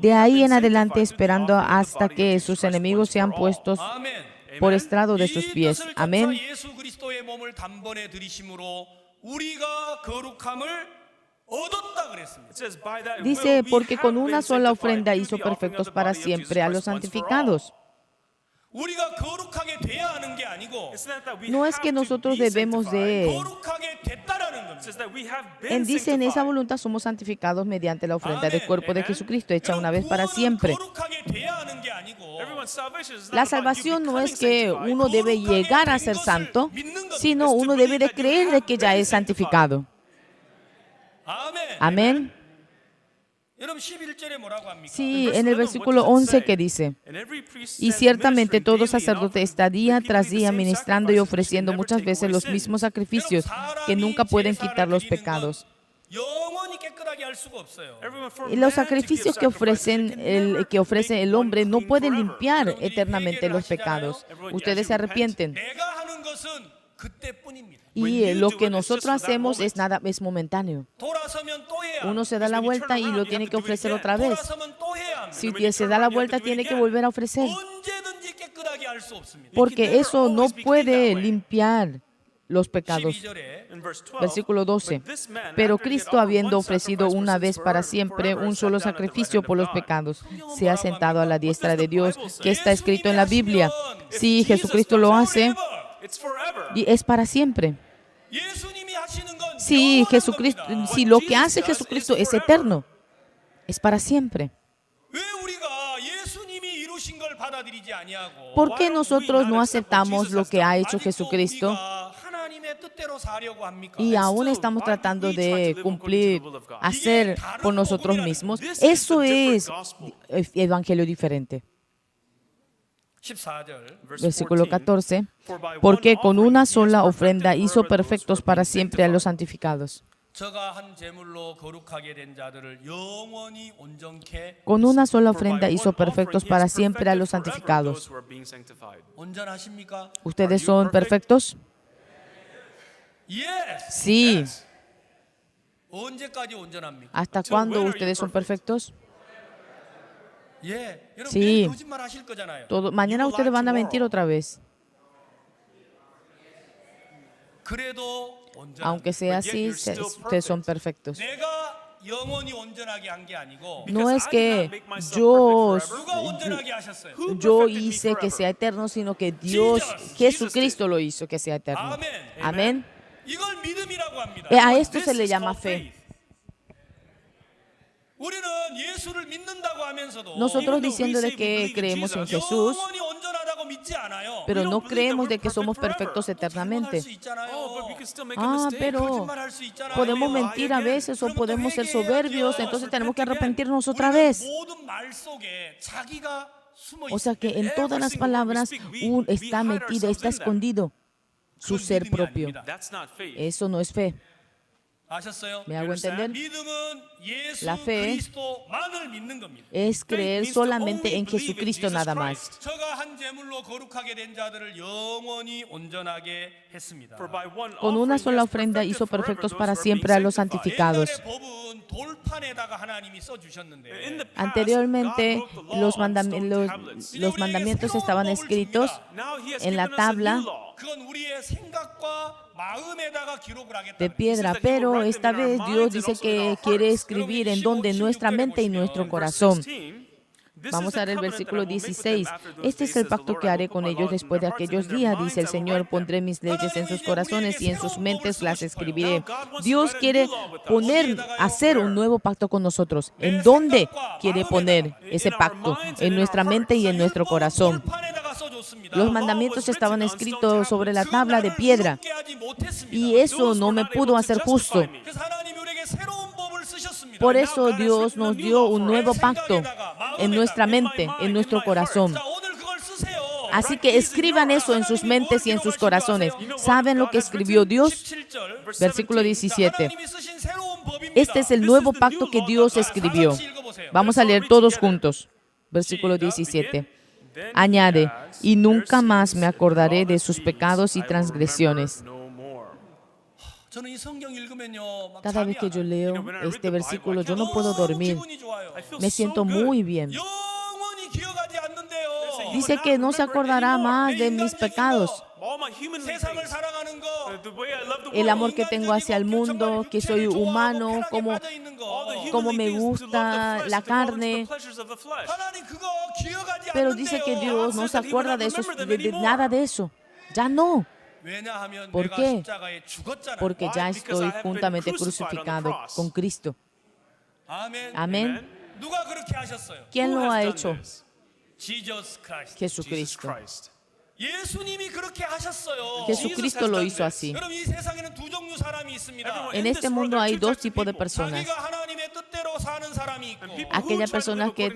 Speaker 2: De ahí en adelante esperando hasta que sus enemigos sean puestos
Speaker 1: 아멘.
Speaker 2: por estrado de
Speaker 1: 이
Speaker 2: sus pies.
Speaker 1: 뜻을
Speaker 2: Amén.
Speaker 1: 감사 예수 그리스도의 몸을 단번에 들이심으로 우리가 거룩함을 얻었다 그랬습니다.
Speaker 2: Dice, porque con una sola ofrenda hizo perfectos para siempre a los santificados.
Speaker 1: 우리가 거룩하게 돼야 하는 게 아니고
Speaker 2: No es que nosotros debemos de...
Speaker 1: 거룩하게 됐다라는 겁니다.
Speaker 2: Dice, en esa voluntad somos santificados mediante la ofrenda del cuerpo de Jesucristo, hecha una vez para siempre.
Speaker 1: 거룩하게 돼야 하는 게 아니고
Speaker 2: La salvación no es que uno debe llegar a ser santo, sino uno debe de creer de que ya es santificado.
Speaker 1: 아멘.
Speaker 2: Amén.
Speaker 1: 여러분 11절에 뭐라고 합니까?
Speaker 2: Sí, en el versículo 11 que dice, y ciertamente todo sacerdote está día tras día ministrando y ofreciendo muchas veces los mismos sacrificios que nunca pueden quitar los pecados.
Speaker 1: 영원히 깨끗하게 할 수가 없어요.
Speaker 2: Y los sacrificios que ofrece el hombre no pueden limpiar eternamente los pecados. Ustedes se arrepienten.
Speaker 1: 내가 하는 것은 그때뿐입니다.
Speaker 2: Y lo que nosotros hacemos es momentáneo.
Speaker 1: 돌아서면 또 해야.
Speaker 2: Uno se da la vuelta y lo tiene que ofrecer otra vez.
Speaker 1: 돌아서면 또 해야 합니다.
Speaker 2: Si se da la vuelta, tiene que volver a ofrecer.
Speaker 1: 언제든지 깨끗하게 할 수 없습니다.
Speaker 2: Porque eso no puede limpiar los pecados.
Speaker 1: 12절에
Speaker 2: Versículo 12. Pero Cristo, habiendo ofrecido una vez para siempre un solo sacrificio por los pecados, se ha sentado a la diestra de Dios, que está escrito en la Biblia. Si Jesucristo lo hace, y es para siempre.
Speaker 1: 예수님이 하시는 건
Speaker 2: Si
Speaker 1: 영원한 겁니다.
Speaker 2: lo que hace Jesucristo es eterno, es para siempre.
Speaker 1: 왜 우리가 예수님이 이루신 걸 받아들이지 아니하고
Speaker 2: ¿Por qué nosotros no aceptamos lo que ha hecho
Speaker 1: 아직도
Speaker 2: Jesucristo
Speaker 1: 우리가 하나님의 뜻대로 사려고 합니까?
Speaker 2: y aún estamos tratando de cumplir, hacer por nosotros mismos? Eso es evangelio diferente.
Speaker 1: 14절
Speaker 2: Versículo 14. Porque con una sola ofrenda hizo perfectos para siempre a los santificados.
Speaker 1: 저가 한 제물로 거룩하게 된 자들을 영원히 온전케
Speaker 2: Con una sola ofrenda hizo perfectos para siempre a los santificados.
Speaker 1: 온전하십니까?
Speaker 2: ¿Ustedes son perfectos?
Speaker 1: Yes.
Speaker 2: Sí.
Speaker 1: Yes. 언제까지 온전합니까?
Speaker 2: ¿Hasta cuándo ustedes son perfectos?
Speaker 1: 예. 여러분
Speaker 2: Sí.
Speaker 1: 내일 거짓말 하실 거잖아요.
Speaker 2: Mañana ustedes van a mentir otra vez.
Speaker 1: 그래도 온전.
Speaker 2: Aunque sea así, ustedes son perfectos.
Speaker 1: 내가 영원히 온전하게 한 게 아니고
Speaker 2: No es
Speaker 3: I did
Speaker 2: que
Speaker 3: not make myself
Speaker 2: yo,
Speaker 3: perfect forever.
Speaker 1: 누가 온전하게 하셨어요?
Speaker 2: yo hice que sea eterno, sino que Dios, Jesucristo lo hizo que sea eterno.
Speaker 1: 아멘.
Speaker 2: Amén.
Speaker 1: 이걸 믿음이라고 합니다.
Speaker 2: A esto
Speaker 3: This
Speaker 2: se le
Speaker 3: is
Speaker 2: llama
Speaker 3: called
Speaker 2: fe.
Speaker 3: faith.
Speaker 1: 우리는 예수를 믿는다고 하면서도
Speaker 2: Nosotros diciendo de que creemos en Jesús,
Speaker 1: 영원히 온전하다고 믿지 않아요.
Speaker 2: pero no
Speaker 3: believe that
Speaker 2: creemos de
Speaker 3: we're
Speaker 2: que somos
Speaker 3: perfect
Speaker 2: perfectos
Speaker 3: forever.
Speaker 2: eternamente.
Speaker 1: 수 있잖아요.
Speaker 3: Oh, but we can still make a
Speaker 2: Ah,
Speaker 3: mistake.
Speaker 2: pero
Speaker 1: 거짓말할 수 있잖아요.
Speaker 2: podemos
Speaker 3: lie
Speaker 2: mentir a
Speaker 3: again.
Speaker 2: veces o
Speaker 1: 그러면 또
Speaker 2: podemos ser
Speaker 1: 회개해야죠.
Speaker 2: soberbios, entonces tenemos que arrepentirnos otra
Speaker 1: 우리는
Speaker 2: vez.
Speaker 1: 모든 말 속에 자기가 숨어
Speaker 2: O sea
Speaker 1: 있어요.
Speaker 2: que en todas las palabras está metido, está escondido su ser propio.
Speaker 3: That's not faith.
Speaker 2: Eso no es fe.
Speaker 1: 아셨어요?
Speaker 2: ¿Me hago entender?
Speaker 1: 믿음은 예수
Speaker 2: La fe
Speaker 1: 그리스도만을 믿는 겁니다.
Speaker 2: Es creer solamente en Jesucristo nada más.
Speaker 1: 저가 한 제물로 거룩하게 된 자들을 영원히 온전하게 했습니다.
Speaker 3: For by one
Speaker 2: Con una
Speaker 3: offering,
Speaker 2: sola
Speaker 3: he has
Speaker 2: ofrenda
Speaker 3: perfected
Speaker 2: hizo
Speaker 3: forever
Speaker 2: perfectos
Speaker 3: those
Speaker 2: para
Speaker 3: who are
Speaker 2: siempre a
Speaker 3: being
Speaker 2: los
Speaker 3: sanctified.
Speaker 2: santificados.
Speaker 1: 옛날의 법은 돌판에다가 하나님이 써 주셨는데
Speaker 3: In the past,
Speaker 2: Anteriormente,
Speaker 3: God wrote the law
Speaker 2: los,
Speaker 3: on stone tablets.
Speaker 2: los mandamientos estaban escritos
Speaker 3: Now he has
Speaker 2: en la
Speaker 3: given us a
Speaker 2: tabla
Speaker 3: new law.
Speaker 1: 그건 우리의 생각과 마음에다가 기록을 하겠다.
Speaker 2: de piedra, pero esta vez Dios dice que quiere escribir en donde en nuestra mente y nuestro corazón. Vamos a ver el versículo 16. Este es el pacto que haré con ellos después de aquellos días, dice el Señor. Pondré mis leyes en sus corazones y en sus mentes las escribiré. Dios quiere hacer un nuevo pacto con nosotros. ¿En dónde quiere poner ese pacto? En nuestra mente y en nuestro corazón. Los mandamientos estaban escritos sobre la tabla de piedra y eso no me pudo hacer justo. Por eso Dios nos dio un nuevo pacto en nuestra mente, en nuestro corazón. Así que escriban eso en sus mentes y en sus corazones. ¿Saben lo que escribió Dios? Versículo 17. Este es el nuevo pacto que Dios escribió. Vamos a leer todos juntos. Versículo 17. Añade, y nunca más me acordaré de sus pecados y transgresiones. Cada vez que yo leo este versículo, yo no puedo dormir. Me siento muy bien. Dice que no se acordará más de mis pecados. El amor que tengo hacia el mundo, que soy humano, como me gusta la carne. Pero dice que Dios no se acuerda de nada de eso. Ya no. ¿Por qué? Porque ya estoy juntamente crucificado con Cristo. Amén. ¿Quién lo ha hecho? Jesucristo. Jesucristo lo hizo así. En este mundo hay dos tipos de personas. Aquella persona que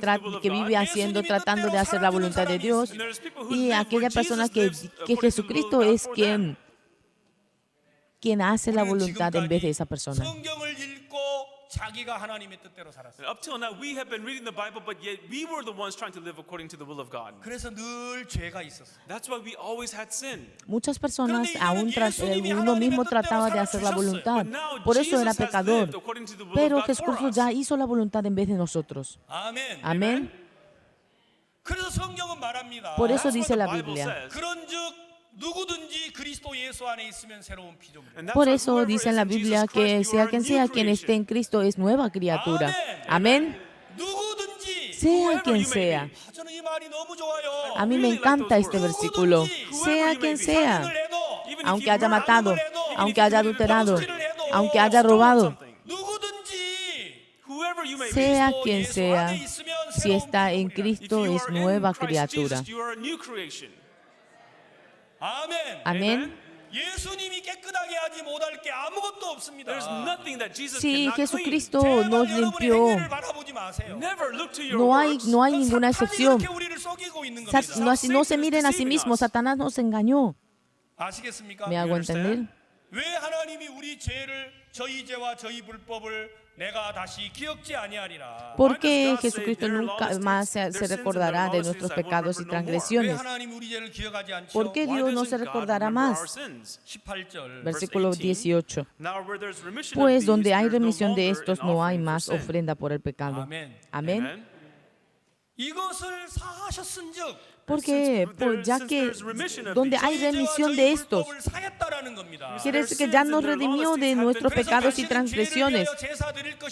Speaker 2: vive tratando de hacer la voluntad de Dios, y aquella persona que Jesucristo es quien hace la voluntad en vez de esa persona.
Speaker 3: Up till now, we have been reading the Bible, but yet we were the ones trying to live according to the will of God.
Speaker 1: 그래서 늘 죄가 있었어.
Speaker 3: That's why we always had sin.
Speaker 2: Muchas personas uno mismo trataba de hacer la voluntad. Por eso era pecador. Pero Jesucristo ya hizo la voluntad en vez de nosotros.
Speaker 1: 아멘.
Speaker 2: Amén.
Speaker 1: 그래서 성경은 말합니다.
Speaker 2: Por eso
Speaker 3: That's what
Speaker 2: dice
Speaker 3: the
Speaker 2: la
Speaker 3: Bible
Speaker 2: Biblia.
Speaker 3: says.
Speaker 1: 그런즉 누구든지 그리스도 예수 안에 있으면 새로운 피조물이다.
Speaker 3: And that's
Speaker 2: Por
Speaker 3: why
Speaker 2: eso
Speaker 3: whoever
Speaker 2: dice
Speaker 3: is
Speaker 2: en la
Speaker 3: in Jesus
Speaker 2: Biblia que
Speaker 3: Christ, you
Speaker 2: sea
Speaker 3: are a
Speaker 2: quien
Speaker 3: new
Speaker 2: sea quien esté
Speaker 3: creation.
Speaker 2: en Cristo es nueva criatura. Amén.
Speaker 1: 누구든지.
Speaker 2: Sea quien sea.
Speaker 1: 저는 이 말이 너무 좋아요.
Speaker 2: A mí me encanta este versículo. Sea quien sea. Aunque haya matado, aunque haya adulterado, aunque haya robado, sea quien sea, si está en Cristo es nueva criatura. Amén.
Speaker 1: 예수님이 깨끗하게 하지 못할 게 아무것도 없습니다.
Speaker 2: Si Jesucristo nos limpió, no hay ninguna excepción. No se miren a sí mismos, Satanás nos engañó.
Speaker 1: 아시겠습니까?
Speaker 2: ¿Me hago entender?
Speaker 1: 왜 하나님이 우리 죄를 저희 죄와 저희 불법을 내가 다시 기억지 아니하리라.
Speaker 2: ¿Por qué Jesucristo nunca más se recordará de nuestros pecados y
Speaker 1: 왜
Speaker 2: transgresiones?
Speaker 1: 하나님 우리 죄를 기억하지 않죠?
Speaker 2: ¿Por qué Dios no se recordará más?
Speaker 1: 18절.
Speaker 2: Versículo 18. Pues donde hay remisión de estos no hay más ofrenda por el pecado.
Speaker 1: 아멘.
Speaker 2: Amén.
Speaker 1: 이것을 사하셨은즉
Speaker 2: Porque ya que donde hay remisión de estos, quiere decir que ya nos redimió de nuestros pecados y transgresiones.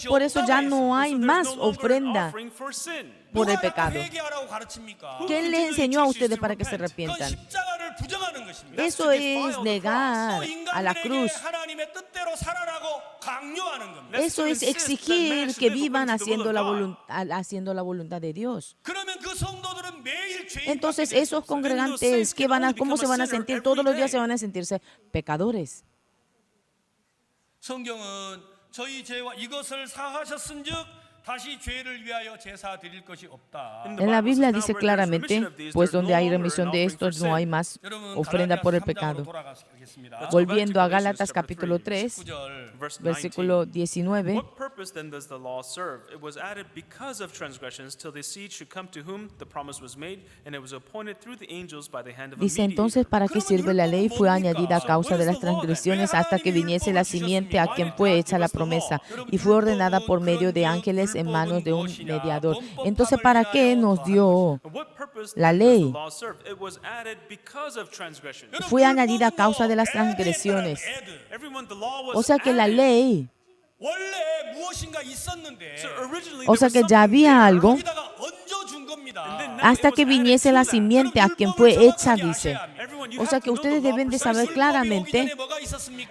Speaker 2: Por eso ya no hay más ofrenda por el pecado. ¿Quién les enseñó a ustedes para que se arrepientan? Eso es negar a la cruz. Eso es exigir que vivan haciendo la voluntad de Dios. Entonces esos congregantes, ¿cómo se van a sentir? Todos los días se van a sentirse pecadores.
Speaker 1: 성경은 저희 죄와 이것을 사하셨은즉 다시 죄를 위하여 제사 드릴 것이 없다.
Speaker 2: En la Biblia dice claramente, pues donde hay remisión de estos no hay más ofrenda por el pecado. Volviendo a Gálatas capítulo 3, versículo 19.
Speaker 3: What purpose then does the law serve? It was added because of transgressions till the seed should come to whom the promise was made, and it was appointed through the angels by the hand of a
Speaker 2: Dice
Speaker 3: mediator.
Speaker 2: entonces, ¿para qué sirve la ley? Fue añadida a causa de las transgresiones hasta que viniese la simiente a quien fue hecha la promesa y fue ordenada por medio de ángeles en manos de un mediador. Entonces, ¿para qué nos dio la ley? Fue añadida a causa de las transgresiones. O sea que la ley, o sea que ya había algo hasta que viniese la simiente a quien fue hecha, dice. O sea que ustedes deben de saber claramente,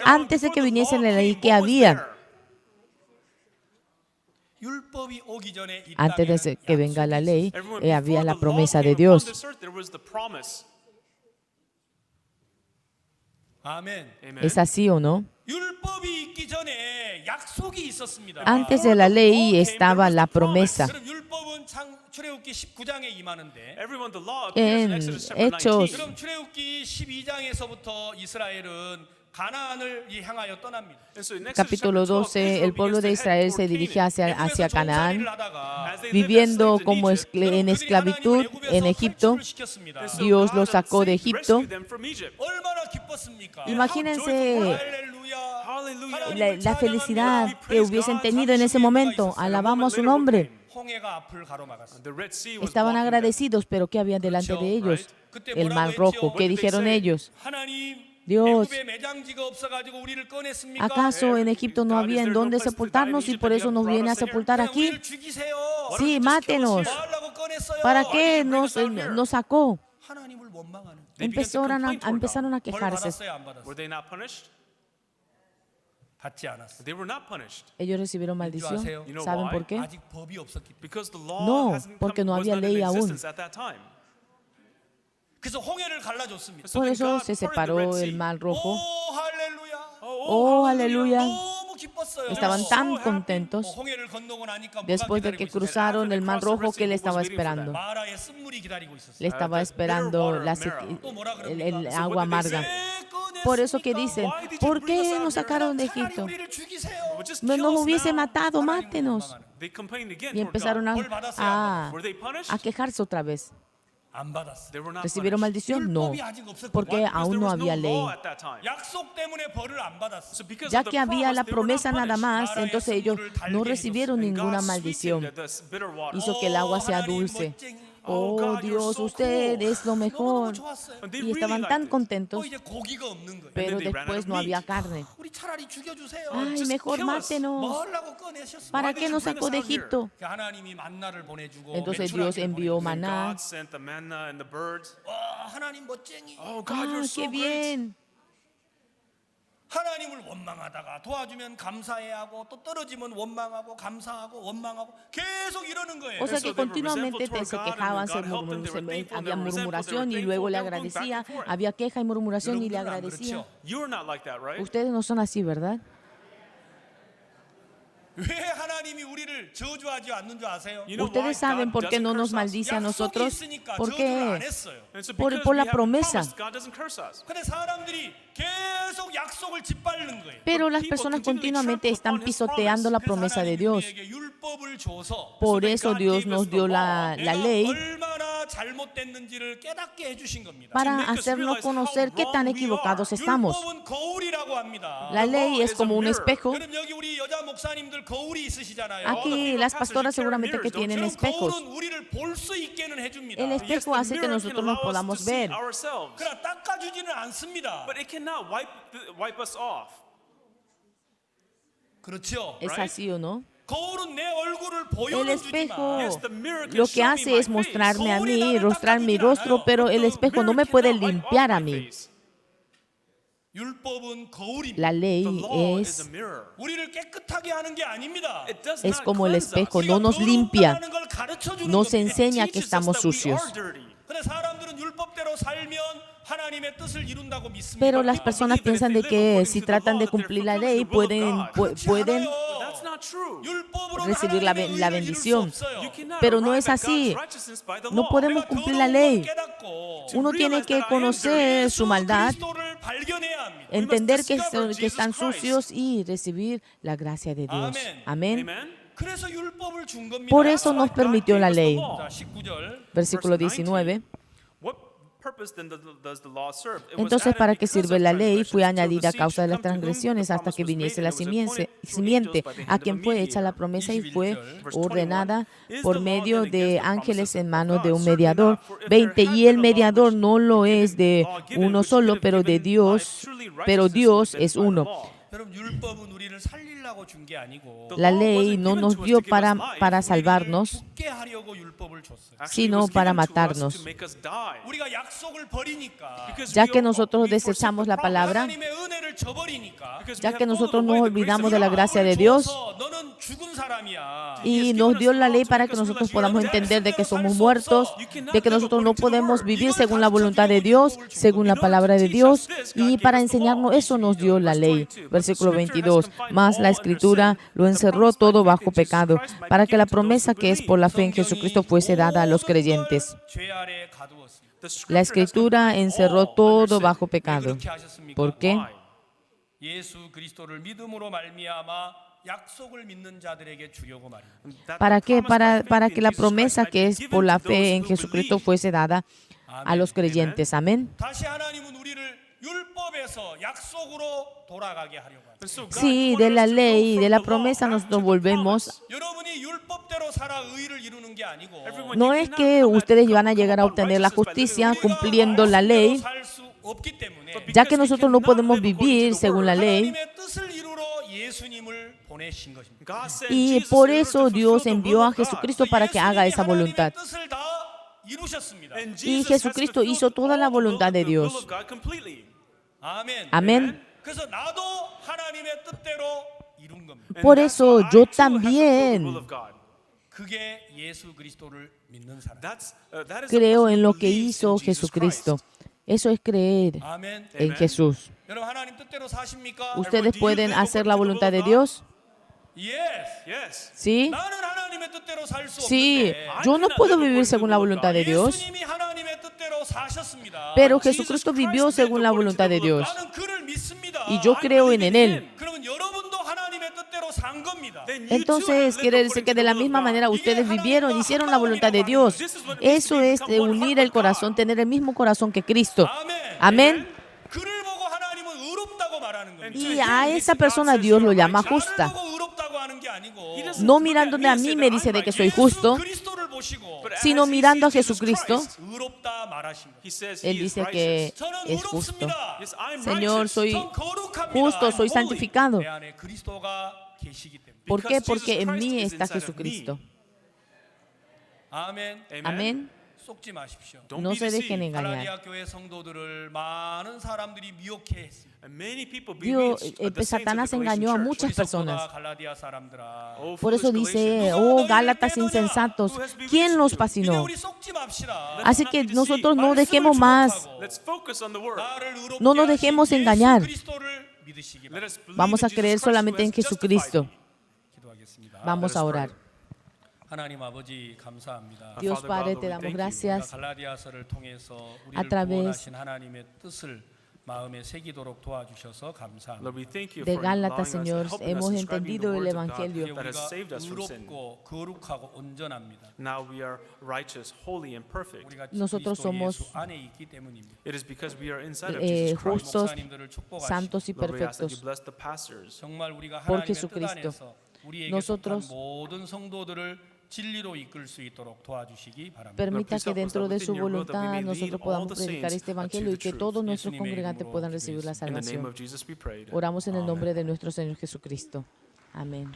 Speaker 2: antes de que viniese la ley, que había. Antes de que venga la ley, había la promesa de Dios. ¿Es así o no? Antes de la ley estaba la promesa. En Hechos capítulo 12, el pueblo de Israel se dirige hacia Canaán, viviendo como en esclavitud en Egipto. Dios los sacó de Egipto. Imagínense la felicidad que hubiesen tenido en ese momento. Alabamos a su nombre. Estaban agradecidos, pero ¿qué había delante de ellos? El mar rojo. ¿Qué dijeron ellos? Dios, ¿acaso en Egipto no había en dónde sepultarnos y por eso nos viene a sepultar aquí? Sí, mátenos. ¿Para qué nos sacó? Empezaron a quejarse. Ellos recibieron maldición. ¿Saben por qué? No, porque no había ley aún. Por eso se separó el mar rojo. Oh, aleluya. Estaban tan contentos después de que cruzaron el mar rojo que le estaba esperando. Le estaba esperando el agua amarga. Por eso que dicen, ¿por qué nos sacaron de Egipto? No nos hubiese matado, mátenos. Y empezaron a quejarse otra vez. ¿Recibieron maldición? No, porque aún no había ley. Ya que había la promesa nada más, entonces ellos no recibieron ninguna maldición. Hizo que el agua sea dulce. Oh Dios, usted es lo mejor. Y estaban tan contentos, pero después no había carne. Ay, mejor mátenos. ¿Para qué nos sacó de Egipto? Entonces Dios envió maná. ¡Ah, qué bien!
Speaker 1: 하나님을 원망하다가 도와주면 감사해하고 또 떨어지면 원망하고 감사하고 원망하고 계속 이러는 거예요.
Speaker 2: O sea que continuamente se quejaban, había murmuración y luego le agradecía, había queja y murmuración y le agradecía. Ustedes no son así, ¿verdad? Ustedes saben por qué no nos maldice a nosotros. ¿Por qué? Por la promesa. Pero las personas continuamente están pisoteando la promesa de Dios. Por eso Dios nos dio la ley para hacernos conocer qué tan equivocados estamos. La ley es como un espejo.
Speaker 1: 목사님들 거울이 있으시잖아요.
Speaker 2: Aquí las pastoras seguramente que tienen
Speaker 1: 그럼
Speaker 2: espejos.
Speaker 1: 거울은 우리를 볼 수 있게는 해줍니다.
Speaker 2: El
Speaker 3: Yes,
Speaker 2: espejo
Speaker 3: the
Speaker 2: hace que
Speaker 3: mirror can
Speaker 2: nosotros nos
Speaker 3: allow us to
Speaker 2: podamos
Speaker 3: see
Speaker 2: ver,
Speaker 3: ourselves,
Speaker 1: 그러나 닦아주지는 않습니다.
Speaker 3: but it cannot wipe us off.
Speaker 1: 그렇죠?
Speaker 2: ¿es así o no?
Speaker 1: 거울은 내 얼굴을
Speaker 2: El
Speaker 1: 보여는
Speaker 2: espejo
Speaker 3: Yes, the mirror can
Speaker 2: lo que
Speaker 3: show me
Speaker 2: hace
Speaker 3: my
Speaker 2: es mostrarme a
Speaker 1: face.
Speaker 2: mí, mostrar mi rostro, pero el
Speaker 3: The
Speaker 2: espejo no
Speaker 3: mirror
Speaker 2: me puede
Speaker 3: cannot wipe off
Speaker 2: limpiar a
Speaker 3: my
Speaker 2: mí.
Speaker 3: face.
Speaker 1: 율법은 거울입니다.
Speaker 2: La ley
Speaker 3: The law is
Speaker 2: es
Speaker 3: a mirror.
Speaker 1: 우리를 깨끗하게 하는 게 아닙니다.
Speaker 3: It does
Speaker 2: Es
Speaker 3: not
Speaker 2: como el
Speaker 3: cleanse us.
Speaker 2: espejo, no nos limpia,
Speaker 1: 더럽다는 걸 가르쳐주는
Speaker 2: nos
Speaker 1: 겁니다.
Speaker 2: enseña que
Speaker 3: Teaches us
Speaker 2: estamos
Speaker 3: that we
Speaker 2: sucios.
Speaker 3: are dirty.
Speaker 1: 근데 사람들은 율법대로 살면 하나님의 뜻을 이룬다고 믿습니다.
Speaker 2: Pero las personas piensan de que si tratan de cumplir la ley pueden
Speaker 1: But
Speaker 3: That's not true.
Speaker 1: 율법으로는
Speaker 2: recibir la
Speaker 1: 하나님의
Speaker 2: la
Speaker 1: 의를 이룰 수
Speaker 2: bendición.
Speaker 1: 없어요.
Speaker 3: You cannot
Speaker 2: Pero no
Speaker 3: arrive
Speaker 2: es
Speaker 3: at God's
Speaker 2: así.
Speaker 3: righteousness by the
Speaker 2: No
Speaker 3: law.
Speaker 2: podemos
Speaker 1: 내가
Speaker 2: cumplir la
Speaker 1: 더러운
Speaker 2: ley.
Speaker 1: 걸 깨닫고
Speaker 2: Uno tiene que conocer su maldad,
Speaker 1: 그리스도를 발견해야 합니다.
Speaker 2: entender que,
Speaker 3: discover
Speaker 2: que están
Speaker 3: Jesus Christ.
Speaker 2: sucios y recibir la gracia de Dios. Amén.
Speaker 3: Amen.
Speaker 1: 그래서 율법을 준 겁니다.
Speaker 2: Por eso nos
Speaker 3: God
Speaker 2: permitió la
Speaker 3: gave us the
Speaker 2: ley.
Speaker 3: law.
Speaker 1: 자, 19절.
Speaker 2: Versículo
Speaker 3: Verse
Speaker 2: 19.
Speaker 3: What purpose then does the law serve? It was
Speaker 2: Entonces,
Speaker 3: added
Speaker 2: ¿para qué
Speaker 3: because
Speaker 2: sirve
Speaker 3: of
Speaker 2: la ley? Fue
Speaker 3: transgressions, till
Speaker 2: añadida
Speaker 3: the
Speaker 2: a
Speaker 3: seed
Speaker 2: causa de
Speaker 3: should
Speaker 2: las
Speaker 3: come to whom the
Speaker 2: transgresiones hasta
Speaker 3: promise
Speaker 2: que
Speaker 3: was made,
Speaker 2: viniese
Speaker 3: and
Speaker 2: la
Speaker 3: it was appointed through
Speaker 2: simiente,
Speaker 3: angels by the hand
Speaker 2: a
Speaker 3: of
Speaker 2: quien
Speaker 3: a
Speaker 2: fue hecha la
Speaker 3: mediator.
Speaker 2: promesa y fue
Speaker 1: 21.
Speaker 2: ordenada
Speaker 3: Is
Speaker 2: por
Speaker 3: the law
Speaker 2: medio
Speaker 3: then
Speaker 2: de
Speaker 3: against the
Speaker 2: ángeles
Speaker 3: promises
Speaker 2: en
Speaker 3: of
Speaker 2: manos de
Speaker 3: God?
Speaker 2: un
Speaker 3: Certainly
Speaker 2: mediador.
Speaker 3: not, for if
Speaker 2: 20.
Speaker 3: there had
Speaker 2: Y el
Speaker 3: been a law
Speaker 2: mediador
Speaker 3: which
Speaker 2: no lo
Speaker 3: given-
Speaker 2: es de
Speaker 3: law given,
Speaker 2: uno
Speaker 3: which
Speaker 2: solo,
Speaker 3: could have
Speaker 2: pero de
Speaker 3: given
Speaker 2: Dios,
Speaker 3: life, truly
Speaker 2: pero
Speaker 3: righteousness
Speaker 2: Dios
Speaker 3: would have been
Speaker 2: es
Speaker 3: by the
Speaker 2: uno.
Speaker 3: law.
Speaker 1: 여러분 율법은 우리를 살리려고 준 게 아니고
Speaker 3: The
Speaker 2: La
Speaker 3: law
Speaker 2: ley
Speaker 3: wasn't
Speaker 2: no
Speaker 3: given
Speaker 2: nos
Speaker 3: to us
Speaker 2: dio
Speaker 3: to give us life.
Speaker 2: para
Speaker 1: 우리를
Speaker 2: salvarnos,
Speaker 1: 죽게 하려고 율법을 줬어요.
Speaker 3: Actually, it
Speaker 2: sino
Speaker 3: was
Speaker 2: para
Speaker 3: given to us
Speaker 2: matarnos.
Speaker 3: to make us die.
Speaker 1: 우리가 약속을 버리니까
Speaker 3: Because
Speaker 2: Ya
Speaker 3: we
Speaker 2: que
Speaker 3: all-
Speaker 2: nosotros
Speaker 3: we forsake
Speaker 2: desechamos
Speaker 3: the
Speaker 2: la
Speaker 3: promise.
Speaker 2: palabra,
Speaker 1: 하나님의 은혜를 저버리니까
Speaker 3: Because we
Speaker 2: ya
Speaker 3: have
Speaker 2: que
Speaker 3: fallen
Speaker 2: nosotros
Speaker 3: away
Speaker 2: nos
Speaker 3: the grace
Speaker 2: olvidamos
Speaker 3: of
Speaker 2: de la
Speaker 3: God.
Speaker 2: gracia de
Speaker 1: 마음을
Speaker 2: Dios,
Speaker 1: 줘서 너는 죽은 사람이야.
Speaker 2: y nos dio la ley para que nosotros podamos entender de que somos muertos, de que nosotros no podemos vivir según la voluntad de Dios, según la palabra de Dios, y para enseñarnos eso nos dio la ley. Versículo 22. Mas la Escritura lo encerró todo bajo pecado, para que la promesa que es por la fe en Jesucristo fuese dada a los creyentes.
Speaker 1: 죄 아래 가두었습니다.
Speaker 3: The
Speaker 2: La
Speaker 3: scripture has
Speaker 2: Escritura
Speaker 3: completely
Speaker 2: encerró
Speaker 3: all
Speaker 2: todo
Speaker 3: under sin.
Speaker 2: bajo
Speaker 1: 왜
Speaker 2: pecado.
Speaker 1: 그렇게 하셨습니까?
Speaker 2: ¿Por qué?
Speaker 3: Why?
Speaker 1: 예수 그리스도를 믿음으로 말미암아 약속을 믿는 자들에게 주려고 말입니다.
Speaker 3: That
Speaker 2: ¿Para
Speaker 3: the
Speaker 2: qué?
Speaker 3: promise by faith
Speaker 2: Para
Speaker 3: in
Speaker 2: que la
Speaker 3: Jesus Christ
Speaker 2: promesa
Speaker 3: might
Speaker 2: que
Speaker 3: be
Speaker 2: es
Speaker 3: given
Speaker 2: por la
Speaker 3: to
Speaker 2: fe
Speaker 3: those
Speaker 2: en
Speaker 3: who
Speaker 2: Jesucristo
Speaker 3: believe.
Speaker 2: fuese dada a los creyentes. Amén.
Speaker 1: 다시 하나님은 우리를 율법에서 약속으로 돌아가게 하려고 합니다.
Speaker 3: And so God
Speaker 2: Sí,
Speaker 3: wanted
Speaker 2: de la
Speaker 3: us to go
Speaker 2: ley y
Speaker 3: from
Speaker 2: de la
Speaker 3: the law
Speaker 2: promesa
Speaker 3: back
Speaker 2: nosotros
Speaker 3: to the
Speaker 2: volvemos.
Speaker 3: promise.
Speaker 1: 여러분이 율법대로 살아 의를 이루는 게 아니고
Speaker 3: Everyone,
Speaker 2: No
Speaker 3: you
Speaker 2: es
Speaker 3: cannot
Speaker 2: que
Speaker 3: come
Speaker 2: ustedes
Speaker 3: come
Speaker 2: van a llegar a
Speaker 3: upon
Speaker 2: obtener la
Speaker 3: righteousness by living
Speaker 2: justicia
Speaker 3: the law.
Speaker 2: cumpliendo la ley,
Speaker 1: 살수 없기 때문에
Speaker 2: ya que nosotros no podemos vivir según la ley.
Speaker 1: 하나님의 뜻을 이루러 예수님을 보내신 것입니다.
Speaker 3: God sent
Speaker 2: Y
Speaker 3: Jesus
Speaker 2: por
Speaker 3: in order
Speaker 2: eso
Speaker 3: to
Speaker 2: Dios
Speaker 3: fulfill the
Speaker 2: envió
Speaker 3: will
Speaker 2: a
Speaker 3: of God.
Speaker 2: Jesucristo para que haga esa voluntad.
Speaker 1: 하나님의 뜻을 다 이루셨습니다.
Speaker 3: And
Speaker 2: Y
Speaker 3: Jesus has
Speaker 2: Jesucristo
Speaker 3: fulfilled
Speaker 2: hizo toda la
Speaker 3: all the will
Speaker 2: voluntad de
Speaker 3: the will
Speaker 2: Dios.
Speaker 3: of God completely.
Speaker 1: 아멘.
Speaker 2: Amén.
Speaker 1: 그래서 나도 하나님의 뜻대로 이룬 겁니다.
Speaker 3: And
Speaker 2: Por
Speaker 3: that's
Speaker 2: eso
Speaker 3: why I
Speaker 2: yo
Speaker 3: too have fulfilled the
Speaker 2: también
Speaker 3: will of God.
Speaker 1: 그게 예수 그리스도를 믿는 사람.
Speaker 3: That is the
Speaker 2: creo
Speaker 3: person
Speaker 2: en
Speaker 3: who
Speaker 2: lo que
Speaker 3: believes
Speaker 2: hizo
Speaker 3: in Jesus
Speaker 2: Jesucristo.
Speaker 3: Christ.
Speaker 2: Eso es creer
Speaker 1: 아멘.
Speaker 2: en
Speaker 3: Amen.
Speaker 2: Jesús.
Speaker 1: 여러분 하나님 뜻대로 사십니까?
Speaker 2: ¿Ustedes pueden hacer la voluntad de Dios?
Speaker 1: Yes.
Speaker 3: Yes.
Speaker 2: ¿Sí?
Speaker 1: 나는 하나님의 뜻대로 살 수
Speaker 2: Sí,
Speaker 1: 없는데
Speaker 2: yo no puedo vivir según la voluntad de Dios,
Speaker 1: 예수님이 하나님의 뜻대로 사셨습니다.
Speaker 2: pero Jesucristo vivió según la voluntad de Dios.
Speaker 1: 나는 그를 믿습니다.
Speaker 2: Y yo creo en Él.
Speaker 1: 그러면 여러분도 하나님의 뜻대로 산 겁니다.
Speaker 3: Then you too have
Speaker 2: Entonces,
Speaker 3: lived
Speaker 2: quiere
Speaker 3: according
Speaker 2: decir
Speaker 3: to
Speaker 2: que
Speaker 3: the
Speaker 2: de la
Speaker 3: will of
Speaker 2: misma
Speaker 3: God.
Speaker 2: manera ustedes vivieron, hicieron la voluntad de Dios. Eso es de unir el corazón, tener el mismo corazón que Cristo.
Speaker 1: 아멘.
Speaker 2: Amén.
Speaker 1: 그를 보고 하나님은 의롭다고 말하는 겁니다.
Speaker 2: Y a esa persona Dios lo llama
Speaker 1: 나를
Speaker 2: justa.
Speaker 1: 보고 의롭다고 하는 게 아니고
Speaker 2: No mirándome a mí me dice de que soy justo,
Speaker 1: 그리스도를 보시고
Speaker 2: sino mirando a Jesucristo.
Speaker 1: 의롭다 말하신 거.
Speaker 3: He says
Speaker 2: Él
Speaker 3: he is
Speaker 2: dice que
Speaker 3: righteous.
Speaker 1: 저는
Speaker 2: es justo.
Speaker 1: 의롭습니다.
Speaker 3: Yes, I am
Speaker 2: Señor,
Speaker 3: righteous.
Speaker 2: soy
Speaker 1: 전 거룩합니다.
Speaker 2: justo, soy
Speaker 1: I'm holy.
Speaker 2: santificado.
Speaker 1: 내 안에 그리스도가 계시기 때문에.
Speaker 2: ¿Por qué?
Speaker 3: Because
Speaker 2: Porque
Speaker 3: Jesus
Speaker 2: en
Speaker 3: Christ
Speaker 2: mí
Speaker 3: is
Speaker 2: está
Speaker 3: inside of
Speaker 2: Jesucristo.
Speaker 1: 아멘.
Speaker 2: Amén.
Speaker 1: 속지 마십시오.
Speaker 3: Don't
Speaker 2: No
Speaker 3: be
Speaker 2: se dejen
Speaker 3: deceived.
Speaker 2: engañar.
Speaker 1: 갈라디아 교회 성도들을 많은 사람들이 미혹해했습니다.
Speaker 3: And many people
Speaker 2: Dios,
Speaker 3: bewitched the saints of
Speaker 2: Satanás
Speaker 3: the Galatian
Speaker 2: engañó a
Speaker 3: church.
Speaker 2: muchas
Speaker 1: 어리석도다
Speaker 2: personas.
Speaker 1: 갈라디아 사람들아.
Speaker 3: Oh,
Speaker 2: Por eso
Speaker 3: foolish
Speaker 2: dice,
Speaker 3: Galatians.
Speaker 2: oh Gálatas insensatos, ¿quién los
Speaker 1: 이제
Speaker 2: fascinó?
Speaker 1: 우리 속지 맙시다.
Speaker 2: Así que nosotros no dejemos más,
Speaker 3: Let's focus on the word.
Speaker 1: 나를 의롭게
Speaker 2: no nos
Speaker 1: 하신
Speaker 2: dejemos
Speaker 1: 예수
Speaker 2: engañar.
Speaker 1: 그리스도를 믿으시기
Speaker 3: Let
Speaker 1: 바랍니다.
Speaker 3: us believe
Speaker 2: Vamos
Speaker 3: in
Speaker 2: a
Speaker 3: Jesus
Speaker 2: creer
Speaker 3: Christ
Speaker 2: solamente
Speaker 3: who
Speaker 2: en
Speaker 3: has justified
Speaker 2: Jesucristo.
Speaker 3: me.
Speaker 1: 기도하겠습니다.
Speaker 2: Vamos a orar.
Speaker 1: 하나님 아버지 감사합니다.
Speaker 2: Dios
Speaker 3: Father
Speaker 2: Padre,
Speaker 3: God,
Speaker 2: te
Speaker 3: we
Speaker 2: damos
Speaker 3: thank you.
Speaker 1: 우리가
Speaker 2: gracias
Speaker 1: 갈라디아서를 통해서
Speaker 2: A
Speaker 1: 우리를
Speaker 2: través
Speaker 1: 구원하신 하나님의 뜻을 마음에 새기도록 도와주셔서 감사합니다.
Speaker 3: Lord, we thank you
Speaker 2: de
Speaker 3: for
Speaker 2: Gálatas,
Speaker 3: allowing us,
Speaker 2: Señor,
Speaker 3: helping us,
Speaker 2: hemos
Speaker 3: describing the
Speaker 2: entendido el
Speaker 3: words of God
Speaker 2: Evangelio.
Speaker 1: 이제
Speaker 3: that has
Speaker 1: 우리가
Speaker 3: saved us from sin.
Speaker 1: 의롭고 거룩하고 온전합니다.
Speaker 3: Now we are righteous, holy, and perfect.
Speaker 1: 우리가
Speaker 2: Nosotros
Speaker 1: 그리스도
Speaker 2: somos,
Speaker 1: 예수 안에 있기 때문입니다.
Speaker 3: It is because we are inside of
Speaker 2: eh,
Speaker 3: Jesus Christ.
Speaker 2: justos,
Speaker 1: 목사님들을 축복하시고
Speaker 2: santos y
Speaker 3: Lord, we ask that you
Speaker 2: perfectos
Speaker 3: bless the pastors.
Speaker 1: 정말 우리가
Speaker 2: por
Speaker 1: 하나님의 뜻
Speaker 2: Jesucristo.
Speaker 1: 안에서 우리에게 속한
Speaker 2: nosotros
Speaker 1: 모든 성도들을 진리로 이끌 수 있도록 도와주시기 바랍니다.
Speaker 2: permita que dentro de su voluntad nosotros podamos predicar este evangelio y que todos nuestros congregantes puedan recibir la
Speaker 3: In the name
Speaker 2: salvación.
Speaker 3: of Jesus we prayed.
Speaker 2: Oramos en el nombre de nuestro Señor Jesucristo. Amén.